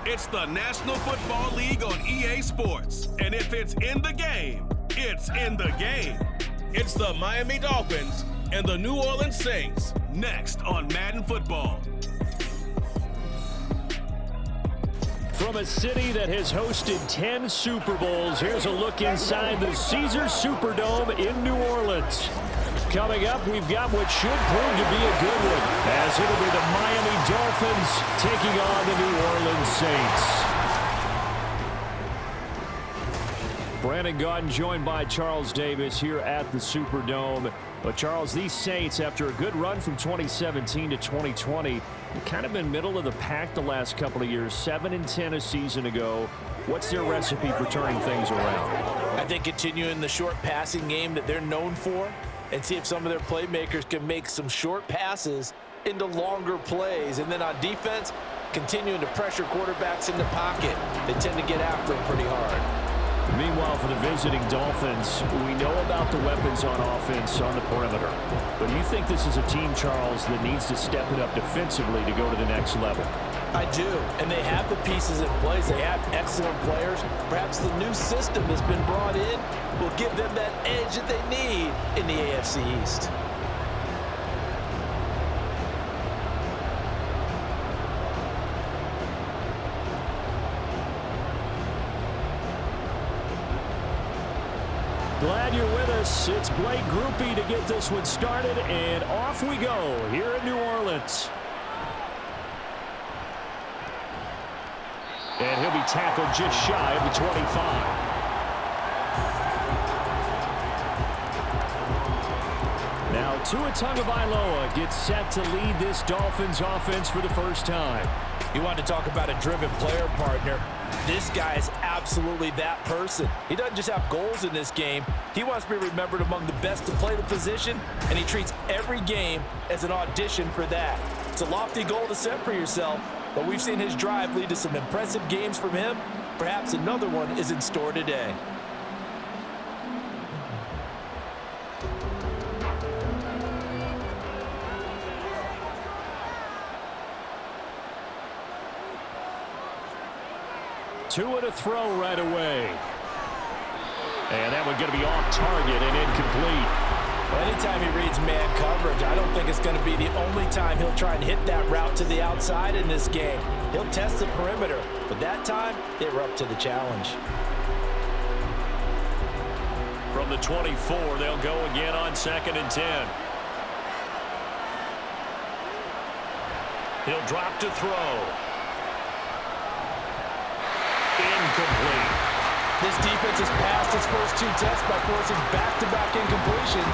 It's the National Football League on EA Sports. And if it's in the game, it's in the game. It's the Miami Dolphins and the New Orleans Saints next on Madden Football. From a city that has hosted 10 Super Bowls, here's a look inside the Caesars Superdome in New Orleans. Coming up, we've got what should prove to be a good one, as it'll be the Miami Dolphins taking on the New Orleans Saints. Brandon Gaudin joined by Charles Davis here at the Superdome. But Charles, these Saints, after a good run from 2017 to 2020, have kind of been middle of the pack the last couple of years, 7-10 a season ago. What's their recipe for turning things around? I think continuing the short passing game that they're known for, and see if some of their playmakers can make some short passes into longer plays. And then on defense, continuing to pressure quarterbacks in the pocket. They tend to get after them pretty hard. Meanwhile, for the visiting Dolphins, we know about the weapons on offense on the perimeter. But do you think this is a team, Charles, that needs to step it up defensively to go to the next level? I do, and they have the pieces in place. They have excellent players. Perhaps the new system that's been brought in will give them that edge that they need in the AFC East. Glad you're with us. It's Blake Grupe to get this one started, and off we go here in New Orleans. And he'll be tackled just shy of the 25. Now Tagovaila gets set to lead this Dolphins offense for the first time. You want to talk about a driven player, partner. This guy is absolutely that person. He doesn't just have goals in this game. He wants to be remembered among the best to play the position, and he treats every game as an audition for that. It's a lofty goal to set for yourself, but we've seen his drive lead to some impressive games from him. Perhaps another one is in store today. Two to throw right away. And that one going to be off target and incomplete. Well, anytime he reads man coverage, I don't think it's going to be the only time he'll try and hit that route to the outside in this game. He'll test the perimeter, but that time they were up to the challenge. From the 24, they'll go again on 2nd and 10. He'll drop to throw. Incomplete. This defense has passed its first two tests by forcing back-to-back incompletions.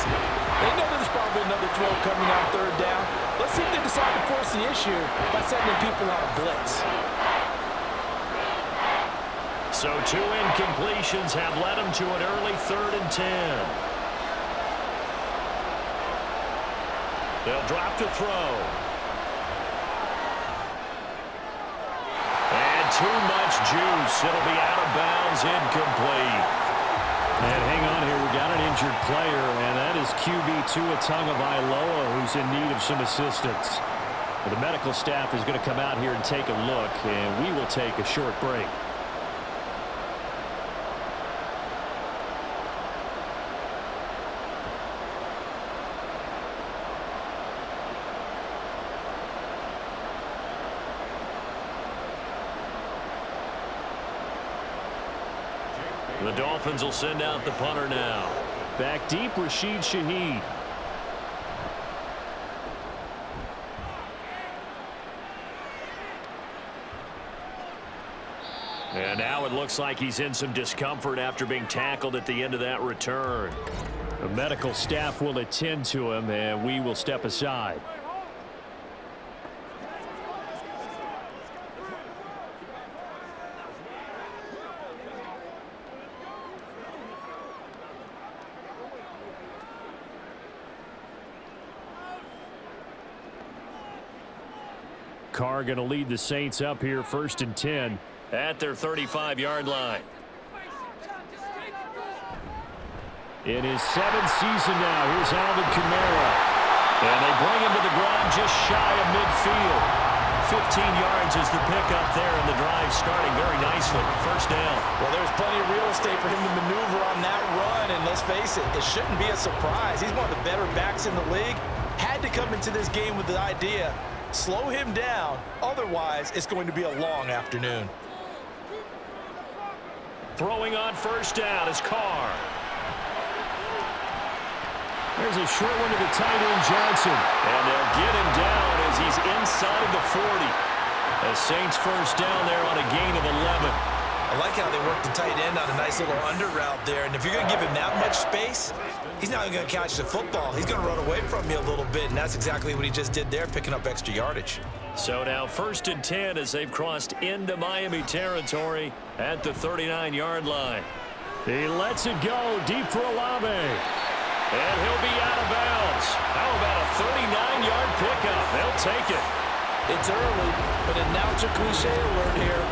They know there's probably another throw coming on 3rd down. Let's see if they decide to force the issue by sending people out of blitz. So 2 incompletions have led them to an early 3rd and 10. They'll drop to throw. Too much juice. It'll be out of bounds, incomplete. And hang on here, we got an injured player, and that is QB Tagovaila, who's in need of some assistance. The medical staff is going to come out here and take a look, and we will take a short break. The Dolphins will send out the punter now. Back deep, Rashid Shaheed. And now it looks like he's in some discomfort after being tackled at the end of that return. The medical staff will attend to him, and we will step aside. Carr going to lead the Saints up here, 1st and 10 at their 35-yard line. In his 7th season now, here's Alvin Kamara. And they bring him to the ground just shy of midfield. 15 yards is the pickup there, and the drive starting very nicely. First down. Well, there's plenty of real estate for him to maneuver on that run, and let's face it, it shouldn't be a surprise. He's one of the better backs in the league. Had to come into this game with the idea, slow him down, otherwise it's going to be a long afternoon. Throwing on first down is Carr. There's a short one to the tight end, Johnson. And they'll get him down as he's inside the 40. The Saints first down there on a gain of 11. I like how they work the tight end on a nice little under route there. And if you're going to give him that much space, he's not even going to catch the football. He's going to run away from you a little bit, and that's exactly what he just did there, picking up extra yardage. So now 1st and 10 as they've crossed into Miami territory at the 39-yard line. He lets it go deep for Olave. And he'll be out of bounds. How about a 39-yard pickup? They'll take it. It's early, but now it's a cliche alert here.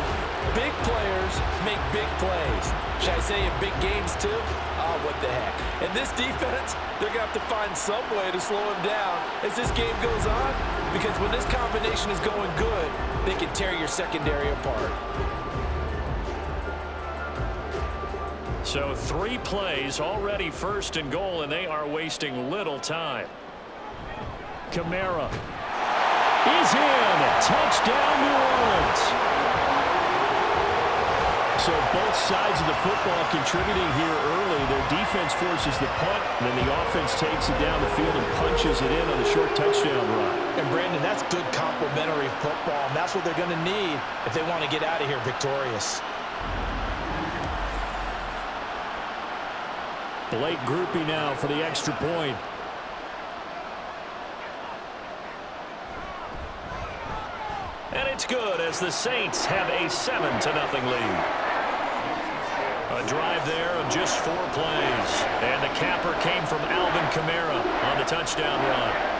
Big players make big plays. Should I say in big games too? Oh, what the heck. And this defense, they're going to have to find some way to slow him down as this game goes on, because when this combination is going good, they can tear your secondary apart. So 3 plays, already 1st and goal, and they are wasting little time. Kamara is in. Touchdown, New Orleans. So both sides of the football contributing here early. Their defense forces the punt, and then the offense takes it down the field and punches it in on a short touchdown run. And, Brandon, that's good complementary football, and that's what they're going to need if they want to get out of here victorious. Blake Groupie now for the extra point. And it's good as the Saints have a 7-0 lead. A drive there of just 4 plays. And the capper came from Alvin Kamara on the touchdown run.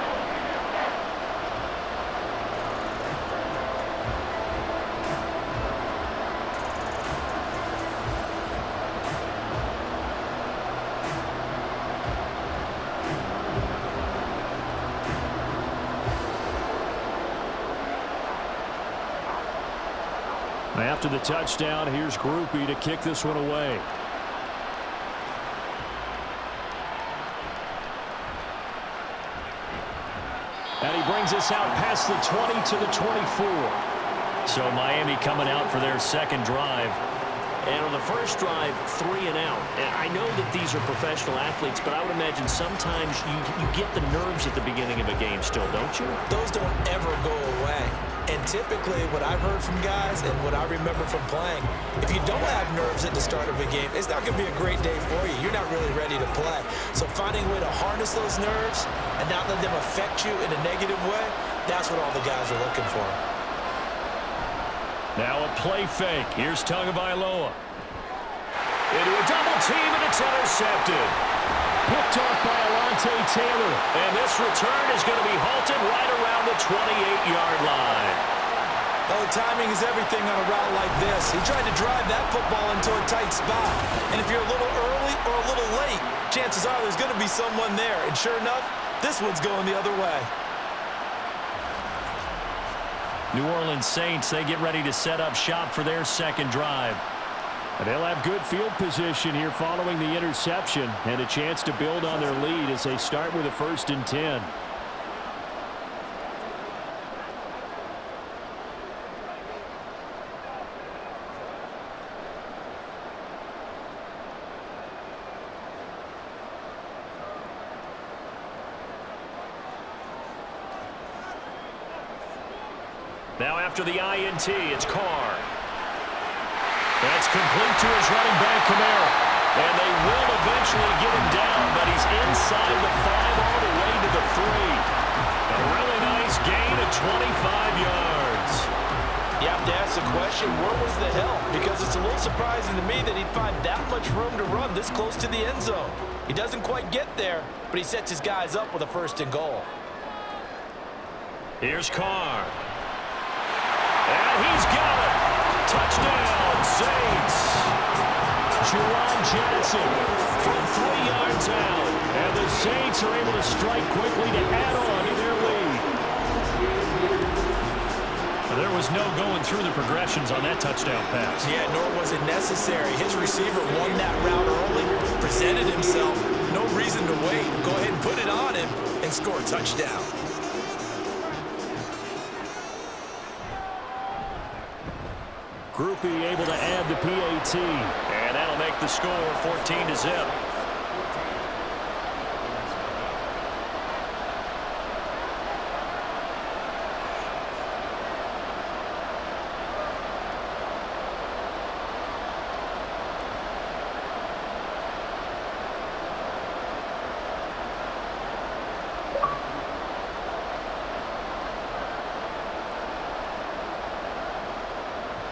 After the touchdown, here's Groupie to kick this one away. And he brings us out past the 20 to the 24. So Miami coming out for their second drive. And on the first drive, 3 and out. And I know that these are professional athletes, but I would imagine sometimes you get the nerves at the beginning of a game still, don't you? Those don't ever go away. And typically what I've heard from guys and what I remember from playing, if you don't have nerves at the start of a game, it's not going to be a great day for you. You're not really ready to play. So finding a way to harness those nerves and not let them affect you in a negative way, that's what all the guys are looking for. Now a play fake. Here's Tagovaila. Into a double team, and it's intercepted. Picked off by Alontae Taylor. And this return is going to be halted right around the 28-yard line. Oh, timing is everything on a route like this. He tried to drive that football into a tight spot. And if you're a little early or a little late, chances are there's going to be someone there. And sure enough, this one's going the other way. New Orleans Saints, they get ready to set up shop for their second drive. And they'll have good field position here following the interception and a chance to build on their lead as they start with a 1st and 10. Now after the INT, it's Carr. That's complete to his running back, Kamara. And they will eventually get him down, but he's inside the 5 all the way to the 3. A really nice gain of 25 yards. You have to ask the question, where was the help? Because it's a little surprising to me that he'd find that much room to run this close to the end zone. He doesn't quite get there, but he sets his guys up with a 1st and goal. Here's Carr. And he's got it. Touchdown, Saints. Juwan Johnson from 3 yards out. And the Saints are able to strike quickly to add on to their lead. There was no going through the progressions on that touchdown pass. Yeah, nor was it necessary. His receiver won that route early, presented himself. No reason to wait. Go ahead and put it on him and score a touchdown. Groupie able to add the PAT. And that'll make the score 14-0.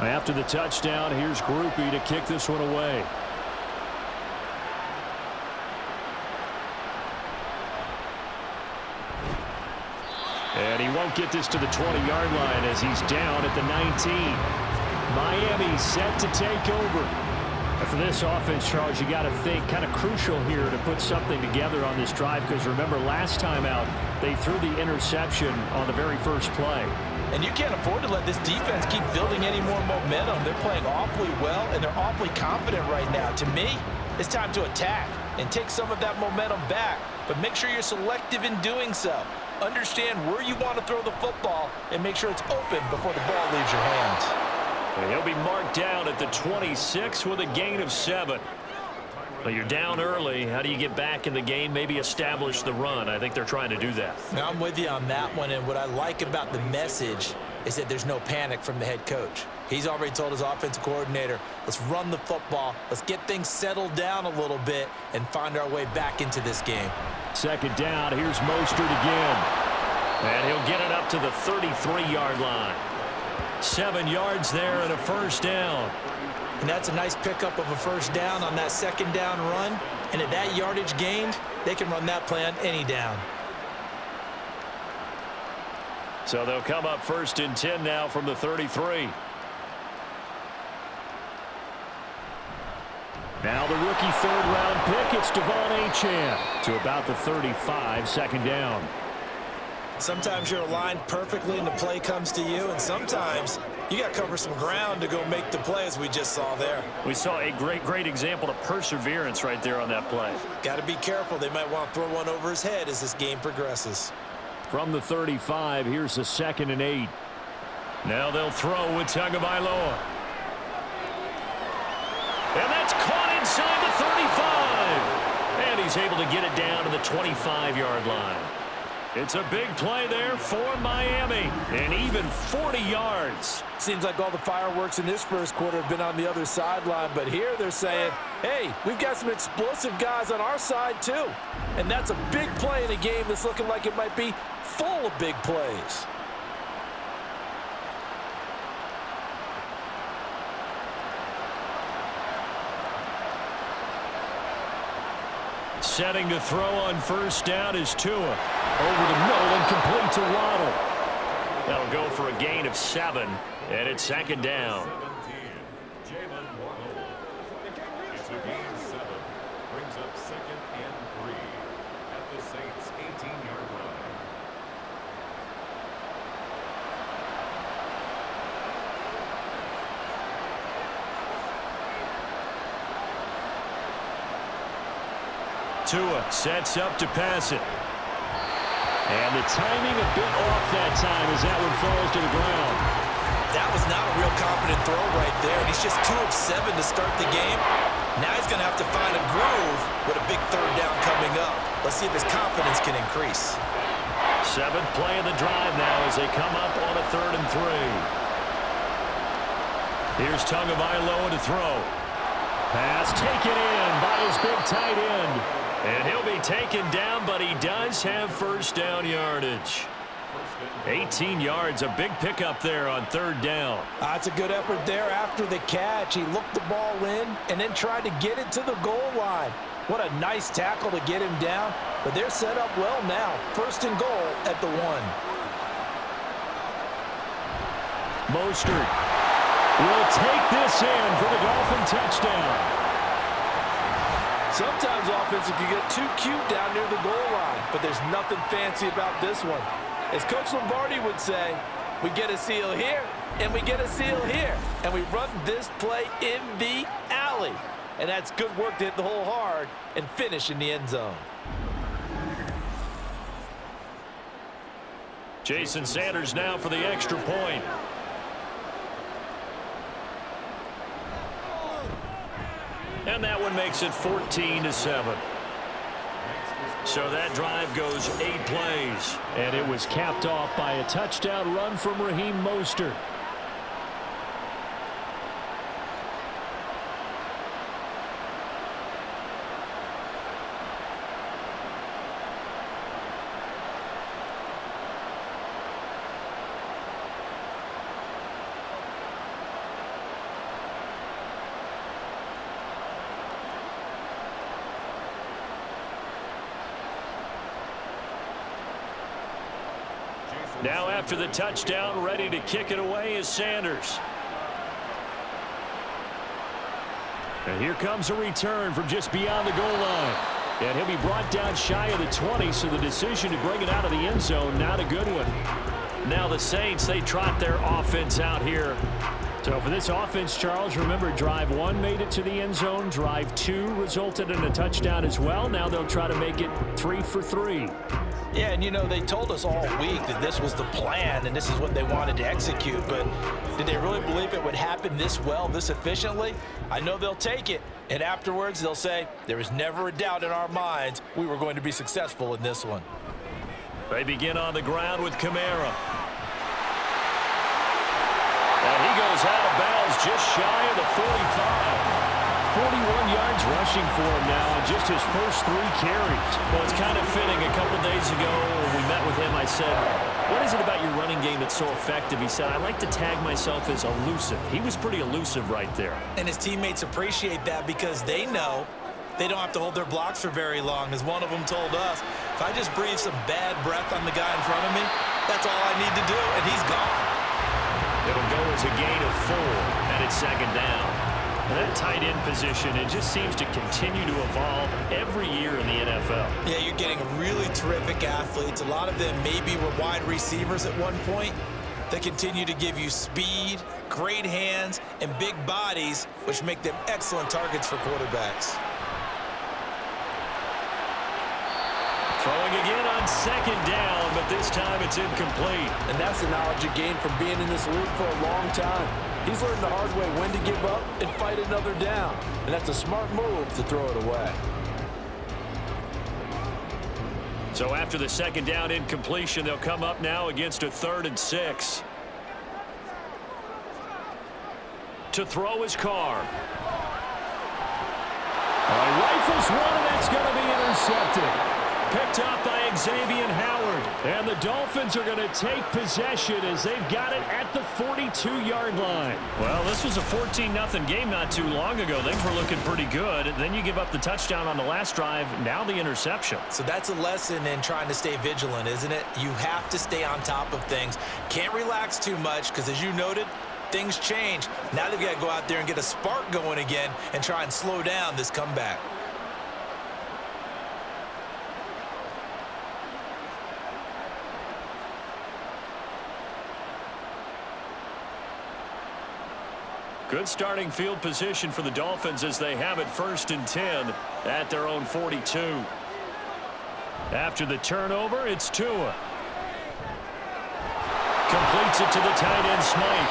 After the touchdown, here's Groupie to kick this one away. And he won't get this to the 20-yard line as he's down at the 19. Miami set to take over. And for this offense, Charles, you got to think kind of crucial here to put something together on this drive, because remember last time out they threw the interception on the very first play. And you can't afford to let this defense keep building any more momentum. They're playing awfully well, and they're awfully confident right now. To me, it's time to attack and take some of that momentum back. But make sure you're selective in doing so. Understand where you want to throw the football and make sure it's open before the ball leaves your hands. And he'll be marked down at the 26 with a gain of 7. But you're down early. How do you get back in the game, maybe establish the run? I think they're trying to do that. Now, I'm with you on that one, and what I like about the message is that there's no panic from the head coach. He's already told his offensive coordinator, let's run the football, let's get things settled down a little bit and find our way back into this game. Second down, here's Mostert again. And he'll get it up to the 33-yard line. 7 yards there and a first down. And that's a nice pickup of a first down on that second down run. And at that yardage gained, they can run that play on any down. So they'll come up 1st and 10 now from the 33. Now the rookie third-round pick, it's Devon Achane to about the 35, second down. Sometimes you're aligned perfectly and the play comes to you, and sometimes you got to cover some ground to go make the play, as we just saw there. We saw a great example of perseverance right there on that play. Got to be careful. They might want to throw one over his head as this game progresses. From the 35, here's the 2nd and 8. Now they'll throw with Tagovaila. And that's caught inside the 35. And he's able to get it down to the 25-yard line. It's a big play there for Miami, and even 40 yards. Seems like all the fireworks in this first quarter have been on the other sideline, but here they're saying, hey, we've got some explosive guys on our side too. And that's a big play in a game that's looking like it might be full of big plays. Setting to throw on first down is Tua. Over the middle and complete to Waddle. That'll go for a gain of 7, and it's second down. It's a gain of 7. Brings up 2nd and 3 at the Saints' 18-yard line. Tua sets up to pass it. And the timing a bit off that time as that one falls to the ground. That was not a real confident throw right there, and he's just 2 of 7 to start the game. Now he's going to have to find a groove with a big third down coming up. Let's see if his confidence can increase. 7th play of the drive now as they come up on a 3rd and 3. Here's Tagovaila to throw. Pass taken in by his big tight end. And he'll be taken down, but he does have first down yardage. 18 yards, a big pickup there on 3rd down. That's a good effort there after the catch. He looked the ball in and then tried to get it to the goal line. What a nice tackle to get him down, but they're set up well now. 1st and goal at the 1. Mostert will take this in for the Dolphin touchdown. Sometimes offenses can get too cute down near the goal line, but there's nothing fancy about this one. As Coach Lombardi would say, We get a seal here, and we get a seal here. And we run this play in the alley. And that's good work to hit the hole hard and finish in the end zone. Jason Sanders now for the extra point. And that one makes it 14-7. So that drive goes 8 plays. And it was capped off by a touchdown run from Raheem Mostert. Now after the touchdown, ready to kick it away is Sanders. And here comes a return from just beyond the goal line. And he'll be brought down shy of the 20, so the decision to bring it out of the end zone, not a good one. Now the Saints, they trot their offense out here. So for this offense, Charles, remember drive 1 made it to the end zone. Drive 2 resulted in a touchdown as well. Now they'll try to make it 3 for 3. Yeah, and you know, they told us all week that this was the plan and this is what they wanted to execute, but did they really believe it would happen this well, this efficiently? I know they'll take it, and afterwards they'll say, there was never a doubt in our minds we were going to be successful in this one. They begin on the ground with Kamara. And he goes out of bounds just shy of the 45. 41 yards rushing for him now on just his first 3 carries. Well, it's kind of fitting. A couple days ago when we met with him, I said, what is it about your running game that's so effective? He said, I like to tag myself as elusive. He was pretty elusive right there. And his teammates appreciate that because they know they don't have to hold their blocks for very long. As one of them told us, if I just breathe some bad breath on the guy in front of me, that's all I need to do, and he's gone. It'll go as a gain of 4, and it's second down. And that tight end position, it just seems to continue to evolve every year in the NFL. Yeah, you're getting really terrific athletes. A lot of them maybe were wide receivers at one point. They continue to give you speed, great hands, and big bodies, which make them excellent targets for quarterbacks. Throwing again on second down, but this time it's incomplete. And that's the knowledge you gain from being in this league for a long time. He's learned the hard way when to give up and fight another down. And that's a smart move to throw it away. So after the second down incompletion, they'll come up now against a 3rd and 6. To throw is Carr. Rifles one, and that's going to be intercepted. Picked up by Xavier Howard. And the Dolphins are going to take possession as they've got it at the 42-yard line. Well, this was a 14-0 game not too long ago. Things were looking pretty good. Then you give up the touchdown on the last drive. Now the interception. So that's a lesson in trying to stay vigilant, isn't it? You have to stay on top of things. Can't relax too much because, as you noted, things change. Now they've got to go out there and get a spark going again and try and slow down this comeback. Good starting field position for the Dolphins as they have it 1st and 10 at their own 42. After the turnover, it's Tua. Completes it to the tight end Smythe.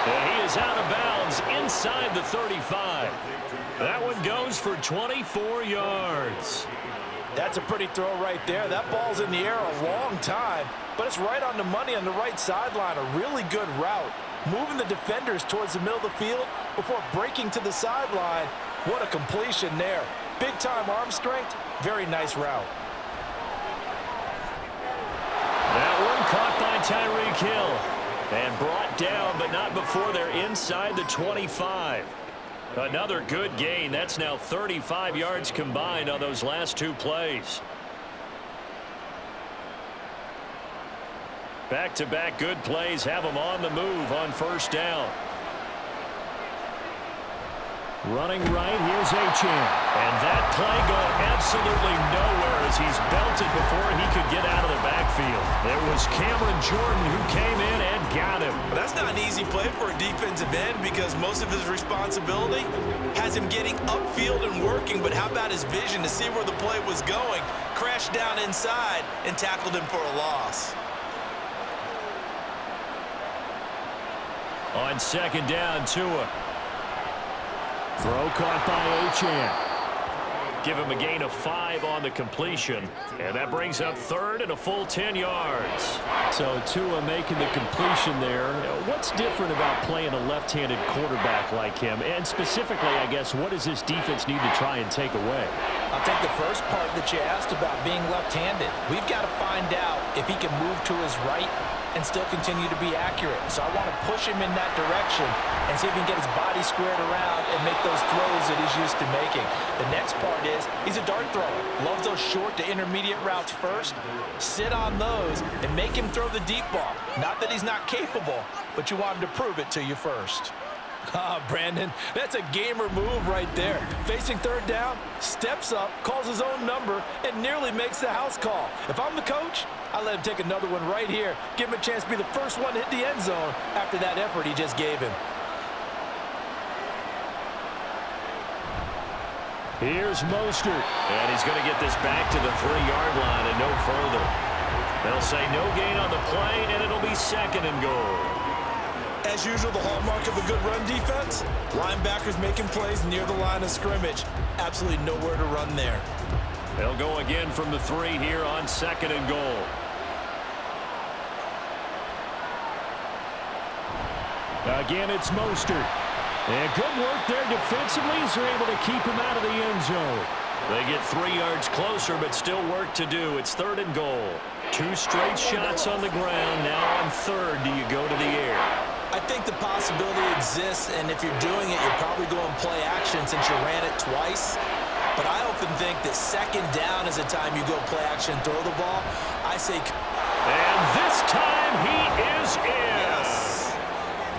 And he is out of bounds inside the 35. That one goes for 24 yards. That's a pretty throw right there. That ball's in the air a long time, but it's right on the money on the right sideline. A really good route. Moving the defenders towards the middle of the field before breaking to the sideline. What a completion there. Big-time arm strength. Very nice route. That one caught by Tyreek Hill and brought down, but not before they're inside the 25. Another good gain. That's now 35 yards combined on those last 2 plays. Back-to-back good plays have them on the move on 1st down. Running right, here's Achane. And that play going absolutely nowhere as he's belted before he could get out of the backfield. It was Cameron Jordan who came in and got him. That's not an easy play for a defensive end because most of his responsibility has him getting upfield and working, but how about his vision to see where the play was going, crashed down inside, and tackled him for a loss. On second down, Tua. Throw caught by Achane. Give him a gain of 5 on the completion. And that brings up third and a full 10 yards. So Tua making the completion there. What's different about playing a left-handed quarterback like him? And specifically, I guess, what does this defense need to try and take away? I'll take the first part that you asked about being left-handed. We've got to find out if he can move to his right and still continue to be accurate. So I want to push him in that direction and see if he can get his body squared around and make those throws that he's used to making. The next part is he's a dart thrower. Loves those short to intermediate routes first. Sit on those and make him throw the deep ball. Not that he's not capable, but you want him to prove it to you first. Brandon, that's a gamer move right there. Facing third down, steps up, calls his own number, and nearly makes the house call. If I'm the coach, I let him take another one right here. Give him a chance to be the first one to hit the end zone after that effort he just gave him. Here's Mostert. And he's going to get this back to the 3-yard line and no further. They'll say no gain on the play, and it'll be second and goal. As usual, the hallmark of a good run defense, linebackers making plays near the line of scrimmage. Absolutely nowhere to run there. They'll go again from the 3 here on second and goal. Again, it's Mostert. And good work there defensively as they're able to keep him out of the end zone. They get 3 yards closer, but still work to do. It's third and goal. 2 straight shots on the ground. Now on third, do you go to the air? I think the possibility exists, and if you're doing it, you're probably going play action since you ran it twice. But I often think that second down is the time you go play action, throw the ball. I say... And this time he is in. Yes.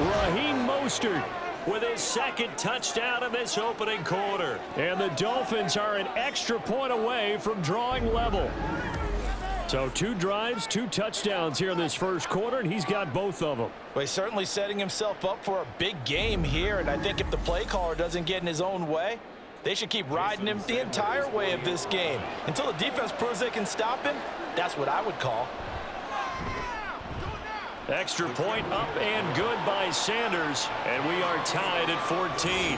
Raheem Mostert with his second touchdown in this opening quarter. And the Dolphins are an extra point away from drawing level. So 2 drives, 2 touchdowns here in this first quarter, and he's got both of them. Well, he's certainly setting himself up for a big game here, and I think if the play caller doesn't get in his own way, they should keep riding him the entire way of this game. Until the defense proves they can stop him, that's what I would call. Extra point up and good by Sanders, and we are tied at 14.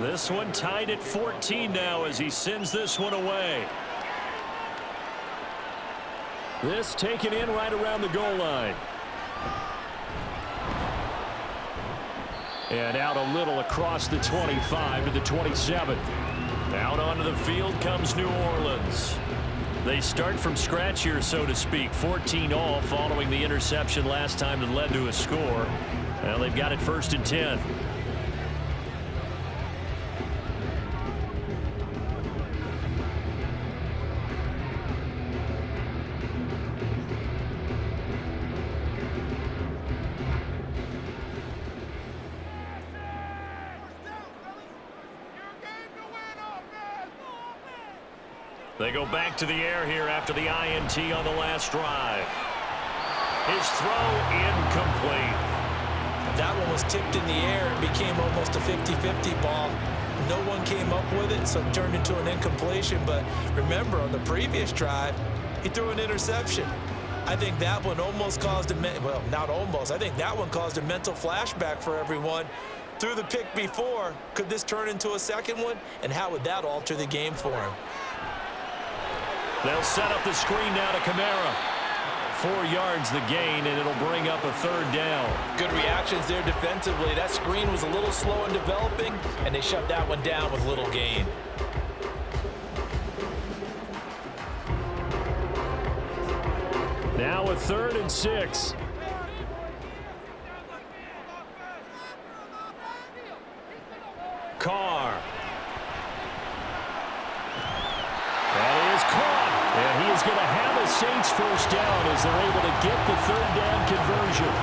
This one tied at 14 now as he sends this one away. This taken in right around the goal line. And out a little across the 25 to the 27. Out onto the field comes New Orleans. They start from scratch here, so to speak. 14-all following the interception last time that led to a score. Well, they've got it first and 10. They go back to the air here after the INT on the last drive. His throw incomplete. That one was tipped in the air and became almost a 50-50 ball. No one came up with it, so it turned into an incompletion. But remember, on the previous drive, he threw an interception. I think that one almost caused a well, not almost. I think that one caused a mental flashback for everyone. Threw the pick before. Could this turn into a second one? And how would that alter the game for him? They'll set up the screen now to Kamara. 4 yards the gain, and it'll bring up a 3rd down. Good reactions there defensively. That screen was a little slow in developing, and they shut that one down with little gain. Now a 3rd and 6. Carr. That is caught. And he is going to have a Saints first down as they're able to get the 3rd down conversion.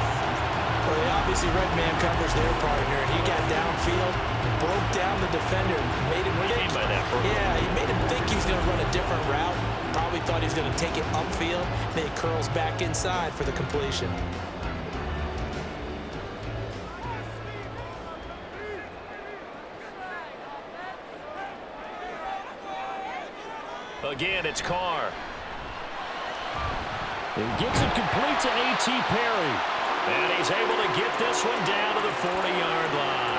Well, they obviously read man coverage their partner, and he got downfield, broke down the defender, made him think. By that, yeah, he made him think he's going to run a different route. Probably thought he was going to take it upfield. Then he curls back inside for the completion. Again, it's Carr. He gets it complete to A.T. Perry. And he's able to get this one down to the 40-yard line.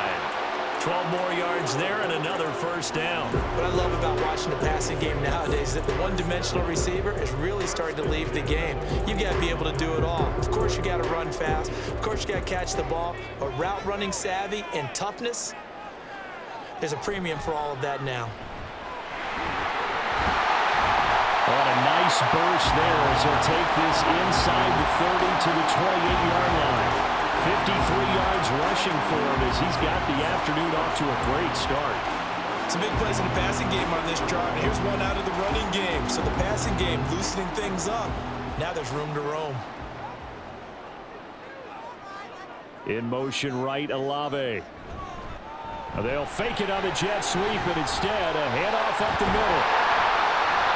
12 more yards there and another first down. What I love about watching the passing game nowadays is that the one-dimensional receiver is really starting to leave the game. You've got to be able to do it all. Of course, you got to run fast. Of course, you got to catch the ball. But route running savvy and toughness, there's a premium for all of that now. What a nice burst there as he'll take this inside the 30 to the 28-yard line. 53 yards rushing for him as he's got the afternoon off to a great start. Some big plays in the passing game on this drive. Here's one out of the running game. So the passing game loosening things up. Now there's room to roam. In motion right, Olave. They'll fake it on the jet sweep, and instead a handoff up the middle.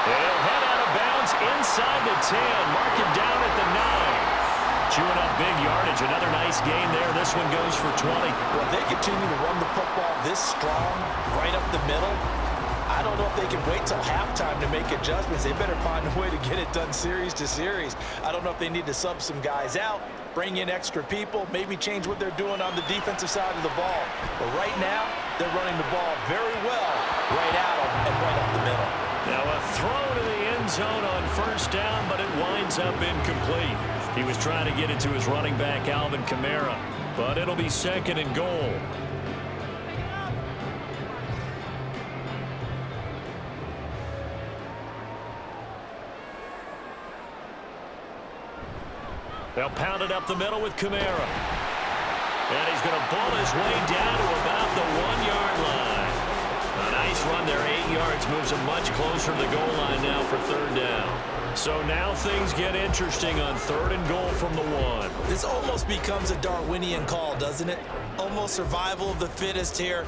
They'll head out of bounds inside the 10. Mark it down at the 9. Chewing up big yardage. Another nice gain there. This one goes for 20. Well, if they continue to run the football this strong, right up the middle, I don't know if they can wait till halftime to make adjustments. They better find a way to get it done series to series. I don't know if they need to sub some guys out, bring in extra people, maybe change what they're doing on the defensive side of the ball. But right now, they're running the ball very well right at them and right up the middle. Now a throw to the end zone on first down, but it winds up incomplete. He was trying to get it to his running back, Alvin Kamara, but it'll be 2nd and goal. They'll pound it up the middle with Kamara. And he's going to ball his way down to about the 1-yard line. A nice run there, 8 yards, moves him much closer to the goal line now for 3rd down. So now things get interesting on 3rd and goal from the 1. This almost becomes a Darwinian call, doesn't it? Almost survival of the fittest here.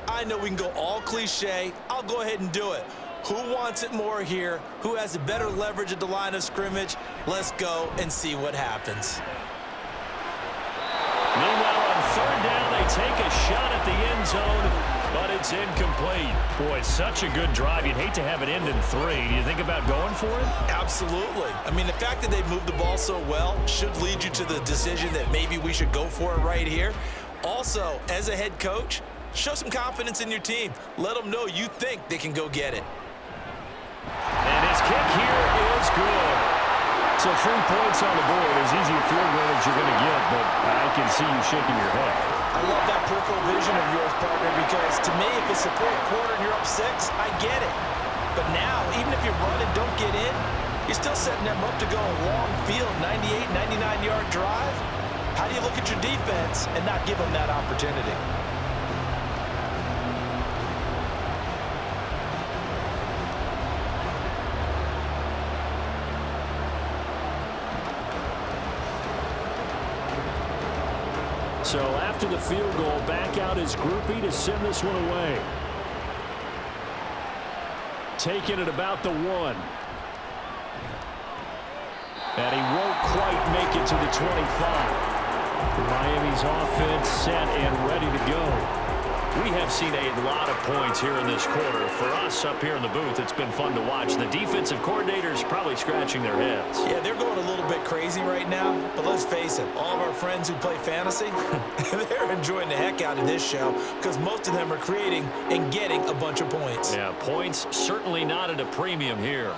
I know we can go all cliche. I'll go ahead and do it. Who wants it more here? Who has a better leverage at the line of scrimmage? Let's go and see what happens. Meanwhile, on 3rd down, they take a shot at the end zone, but it's incomplete. Boy, it's such a good drive. You'd hate to have it end in 3. Do you think about going for it? Absolutely. I mean, the fact that they've moved the ball so well should lead you to the decision that maybe we should go for it right here. Also, as a head coach, show some confidence in your team. Let them know you think they can go get it. And his kick here is good. So 3 points on the board, as easy a field goal as you're going to get, but I can see you shaking your head. I love that peripheral vision of yours, partner, because to me, if it's the 4th quarter and you're up 6, I get it. But now, even if you run and don't get in, you're still setting them up to go a long field, 98, 99-yard drive. How do you look at your defense and not give them that opportunity? So after the field goal, back out is Groupie to send this one away. Taking it about the 1. And he won't quite make it to the 25. Miami's offense set and ready to go. We have seen a lot of points here in this quarter. For us up here in the booth, it's been fun to watch. The defensive coordinators probably scratching their heads. Yeah, they're going a little bit crazy right now. But let's face it, all of our friends who play fantasy, they're enjoying the heck out of this show because most of them are creating and getting a bunch of points. Yeah, points certainly not at a premium here.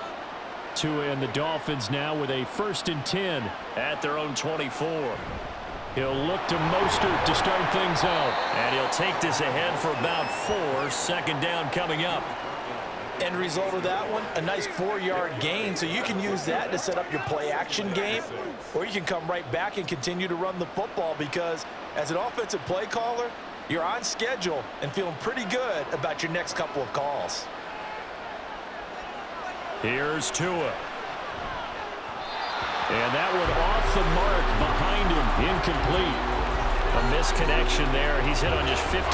Tua and the Dolphins now with a 1st and 10 at their own 24. He'll look to Mostert to start things out. And he'll take this ahead for about 4. 2nd down coming up. End result of that one, a nice 4-yard gain, so you can use that to set up your play-action game, or you can come right back and continue to run the football because as an offensive play caller, you're on schedule and feeling pretty good about your next couple of calls. Here's Tua. And that one off the mark behind him, incomplete. A misconnection there. He's hit on just 50%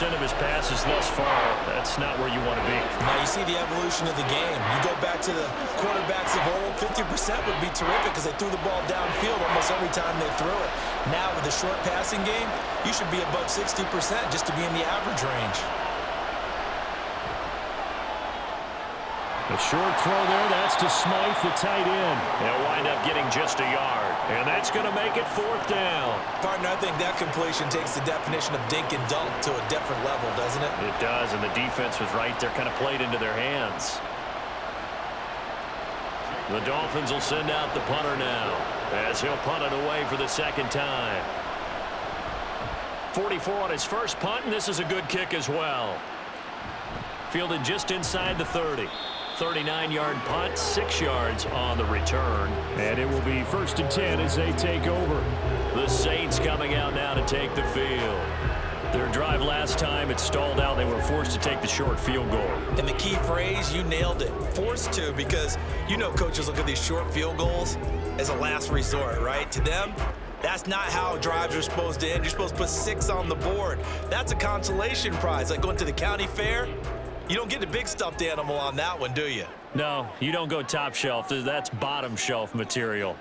of his passes thus far. That's not where you want to be. Now you see the evolution of the game. You go back to the quarterbacks of old, 50% would be terrific because they threw the ball downfield almost every time they threw it. Now with the short passing game, you should be above 60% just to be in the average range. A short throw there. That's to Smythe, the tight end. They'll wind up getting just a yard. And that's going to make it 4th down. Partner, I think that completion takes the definition of dink and dunk to a different level, doesn't it? It does, and the defense was right there, kind of played into their hands. The Dolphins will send out the punter now as he'll punt it away for the 2nd time. 44 on his first punt, and this is a good kick as well. Fielded just inside the 30. 39-yard punt, 6 yards on the return. And it will be 1st and 10 as they take over. The Saints coming out now to take the field. Their drive last time, it stalled out. They were forced to take the short field goal. And the key phrase, you nailed it. Forced to, because you know coaches look at these short field goals as a last resort, right? To them, that's not how drives are supposed to end. You're supposed to put 6 on the board. That's a consolation prize, like going to the county fair. You don't get the big stuffed animal on that one, do you? No, you don't go top shelf. That's bottom shelf material.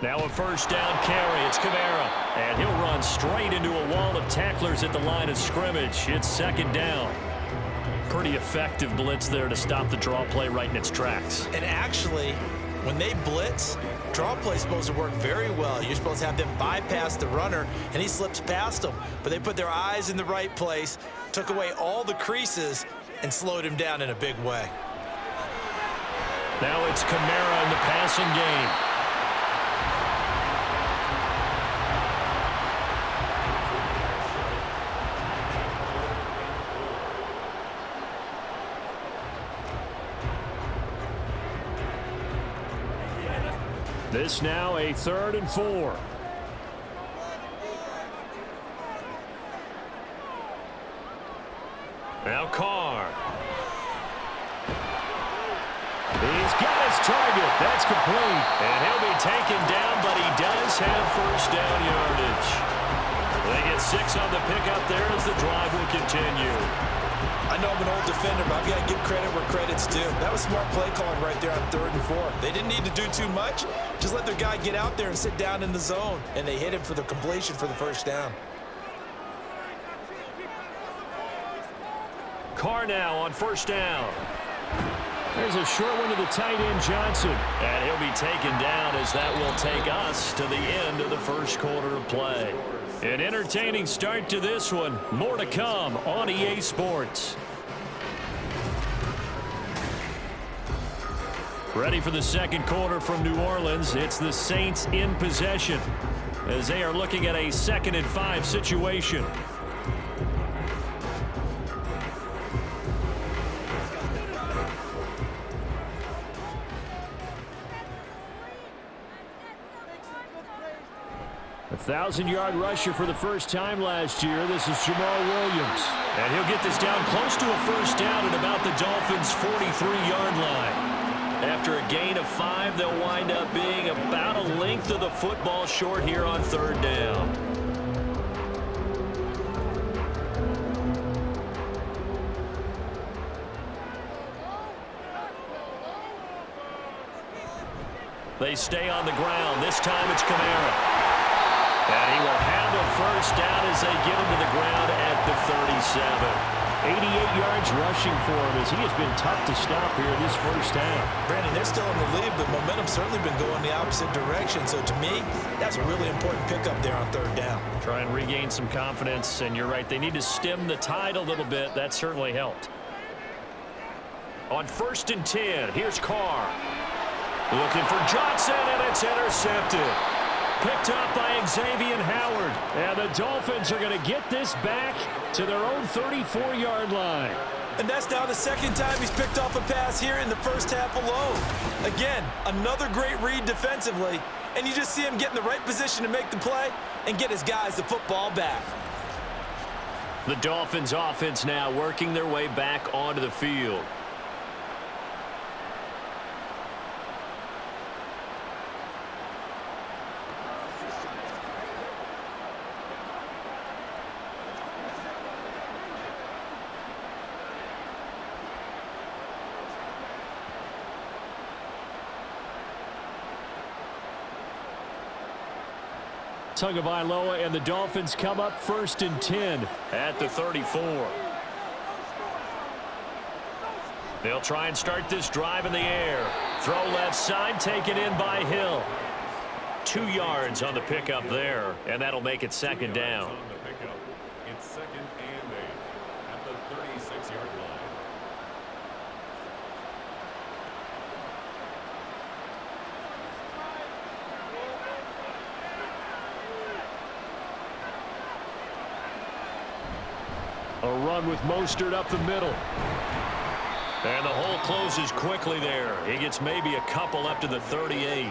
Now a 1st down carry. It's Kamara. And he'll run straight into a wall of tacklers at the line of scrimmage. It's 2nd down. Pretty effective blitz there to stop the draw play right in its tracks. And actually, when they blitz, draw play is supposed to work very well. You're supposed to have them bypass the runner, and he slips past them. But they put their eyes in the right place, took away all the creases, and slowed him down in a big way. Now it's Kamara in the passing game. This now a 3rd and 4. Now Carr. He's got his target. That's complete. And he'll be taken down, but he does have 1st down yardage. They get 6 on the pickup there as the drive will continue. I know I'm an old defender, but I've got to give credit where credit's due. That was smart play calling right there on 3rd and 4. They didn't need to do too much. Just let their guy get out there and sit down in the zone. And they hit him for the completion for the 1st down. Carr now on 1st down. There's a short one to the tight end, Johnson. And he'll be taken down as that will take us to the end of the 1st quarter of play. An entertaining start to this one. More to come on EA Sports. Ready for the 2nd quarter from New Orleans. It's the Saints in possession as they are looking at a 2nd and 5 situation. A 1,000-yard rusher for the first time last year. This is Jamal Williams. And he'll get this down close to a 1st down at about the Dolphins' 43-yard line. After a gain of 5, they'll wind up being about a length of the football short here on 3rd down. They stay on the ground. This time it's Kamara. And he will have a 1st down as they get him to the ground at the 37. 88 yards rushing for him as he has been tough to stop here this 1st half. Brandon, they're still in the lead, but momentum's certainly been going the opposite direction. So to me, that's a really important pickup there on 3rd down. Try and regain some confidence, and you're right. They need to stem the tide a little bit. That certainly helped. On 1st and 10, here's Carr. Looking for Johnson, and it's intercepted. Picked up by Xavier Howard. And the Dolphins are going to get this back to their own 34-yard line. And that's now the second time he's picked off a pass here in the first half alone. Again, another great read defensively, and you just see him get in the right position to make the play and get his guys the football back. The Dolphins offense now working their way back onto the field. Tagovaila and the Dolphins come up 1st and 10 at the 34. They'll try and start this drive in the air. Throw left side, taken in by Hill. 2 yards on the pickup there, and that'll make it 2nd down. On the pickup, it's 2nd and 8 at the 36-yard line. A run with Mostert up the middle. And the hole closes quickly there. He gets maybe a couple up to the 38.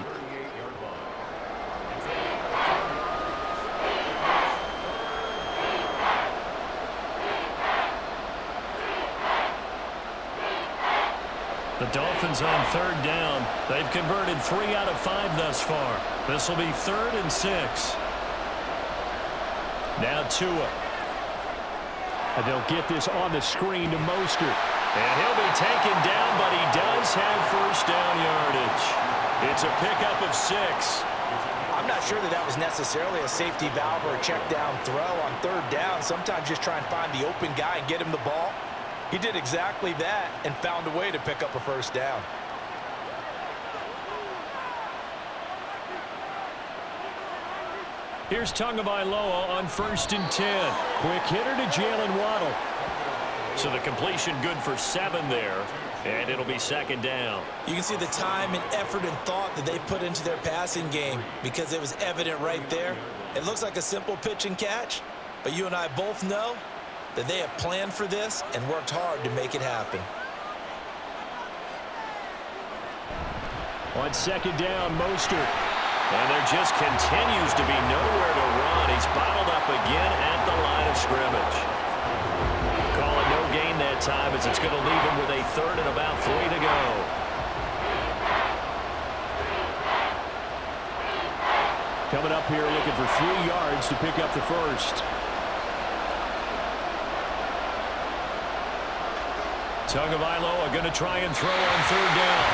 The Dolphins on 3rd down. They've converted 3 out of 5 thus far. This will be 3rd and 6. Now Tua. And they'll get this on the screen to Mostert. And he'll be taken down, but he does have 1st down yardage. It's a pickup of 6. I'm not sure that was necessarily a safety valve or a check down throw on 3rd down. Sometimes just try and find the open guy and get him the ball. He did exactly that and found a way to pick up a 1st down. Here's Tagovaila on 1st and 10. Quick hitter to Jalen Waddle. So the completion good for 7 there, and it'll be 2nd down. You can see the time and effort and thought that they put into their passing game because it was evident right there. It looks like a simple pitch and catch, but you and I both know that they have planned for this and worked hard to make it happen. On 2nd down, Mostert. And there just continues to be nowhere to run. He's bottled up again at the line of scrimmage. Call it no gain that time as it's going to leave him with a 3rd and about 3 to go. Coming up here looking for 3 yards to pick up the 1st. Tagovaila going to try and throw on 3rd down.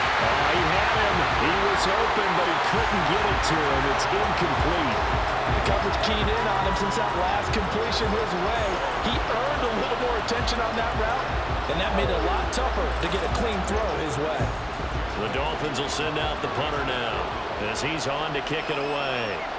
He had him. He was open, but he couldn't get it to him. It's incomplete. The coverage keyed in on him since that last completion his way. He earned a little more attention on that route, and that made it a lot tougher to get a clean throw his way. The Dolphins will send out the punter now as he's on to kick it away.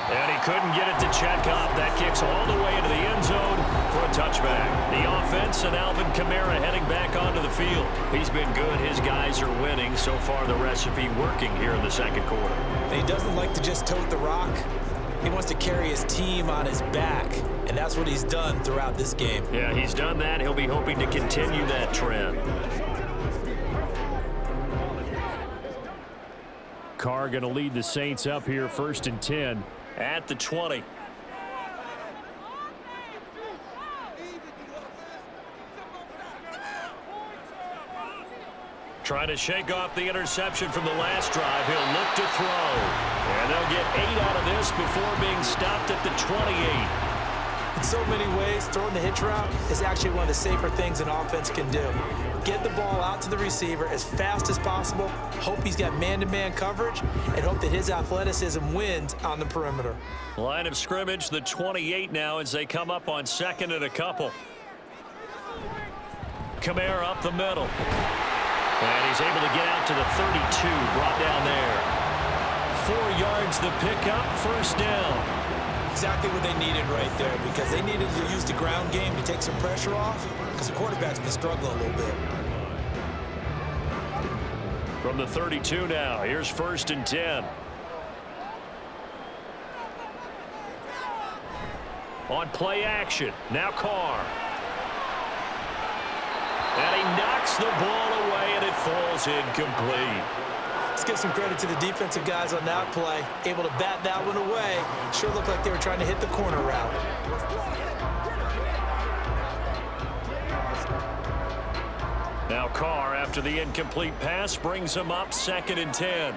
And he couldn't get it to Chekhov. That kicks all the way into the end zone for a touchback. The offense and Alvin Kamara heading back onto the field. He's been good. His guys are winning. So far, the recipe working here in the 2nd quarter. He doesn't like to just tote the rock. He wants to carry his team on his back, and that's what he's done throughout this game. Yeah, he's done that. He'll be hoping to continue that trend. Carr going to lead the Saints up here 1st and 10 at the 20. Trying to shake off the interception from the last drive. He'll look to throw. And they'll get 8 out of this before being stopped at the 28. In so many ways, throwing the hitch route is actually one of the safer things an offense can do. Get the ball out to the receiver as fast as possible, hope he's got man-to-man coverage, and hope that his athleticism wins on the perimeter. Line of scrimmage, the 28 now as they come up on 2nd and a couple. Kamara up the middle. And he's able to get out to the 32, brought down there. 4 yards the pickup, 1st down. Exactly what they needed right there, because they needed to use the ground game to take some pressure off, because the quarterback's been struggling a little bit. From the 32 now, here's 1st and 10. On play action, now Carr. And he knocks the ball away, and it falls incomplete. Let's give some credit to the defensive guys on that play. Able to bat that one away. Sure looked like they were trying to hit the corner route. Now Carr, after the incomplete pass, brings him up 2nd and 10.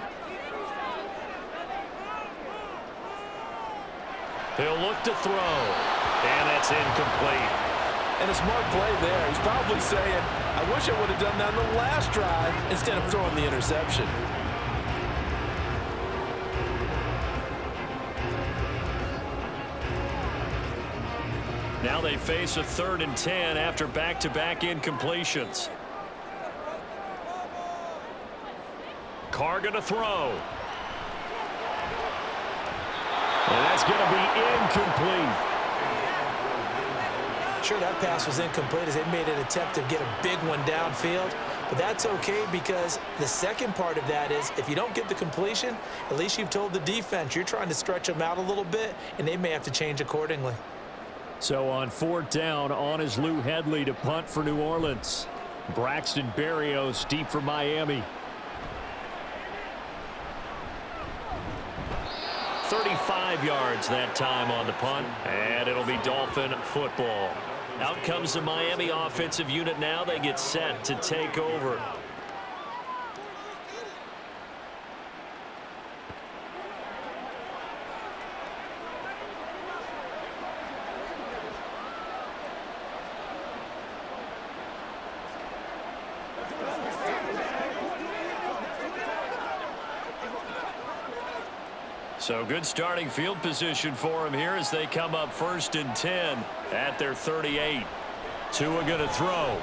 He'll look to throw, and that's incomplete. And a smart play there. He's probably saying, I wish I would have done that on the last drive instead of throwing the interception. Now they face a 3rd and 10 after back-to-back incompletions. Carr going to throw. And that's going to be incomplete. Sure, that pass was incomplete as they made an attempt to get a big one downfield. But that's okay, because the second part of that is if you don't get the completion, at least you've told the defense you're trying to stretch them out a little bit, and they may have to change accordingly. So on 4th down, on is Lou Hedley to punt for New Orleans. Braxton Berrios deep for Miami. 35 yards that time on the punt, and it'll be Dolphin football. Out comes the Miami offensive unit now. They get set to take over. So good starting field position for him here as they come up 1st and 10 at their 38. Tua going to throw.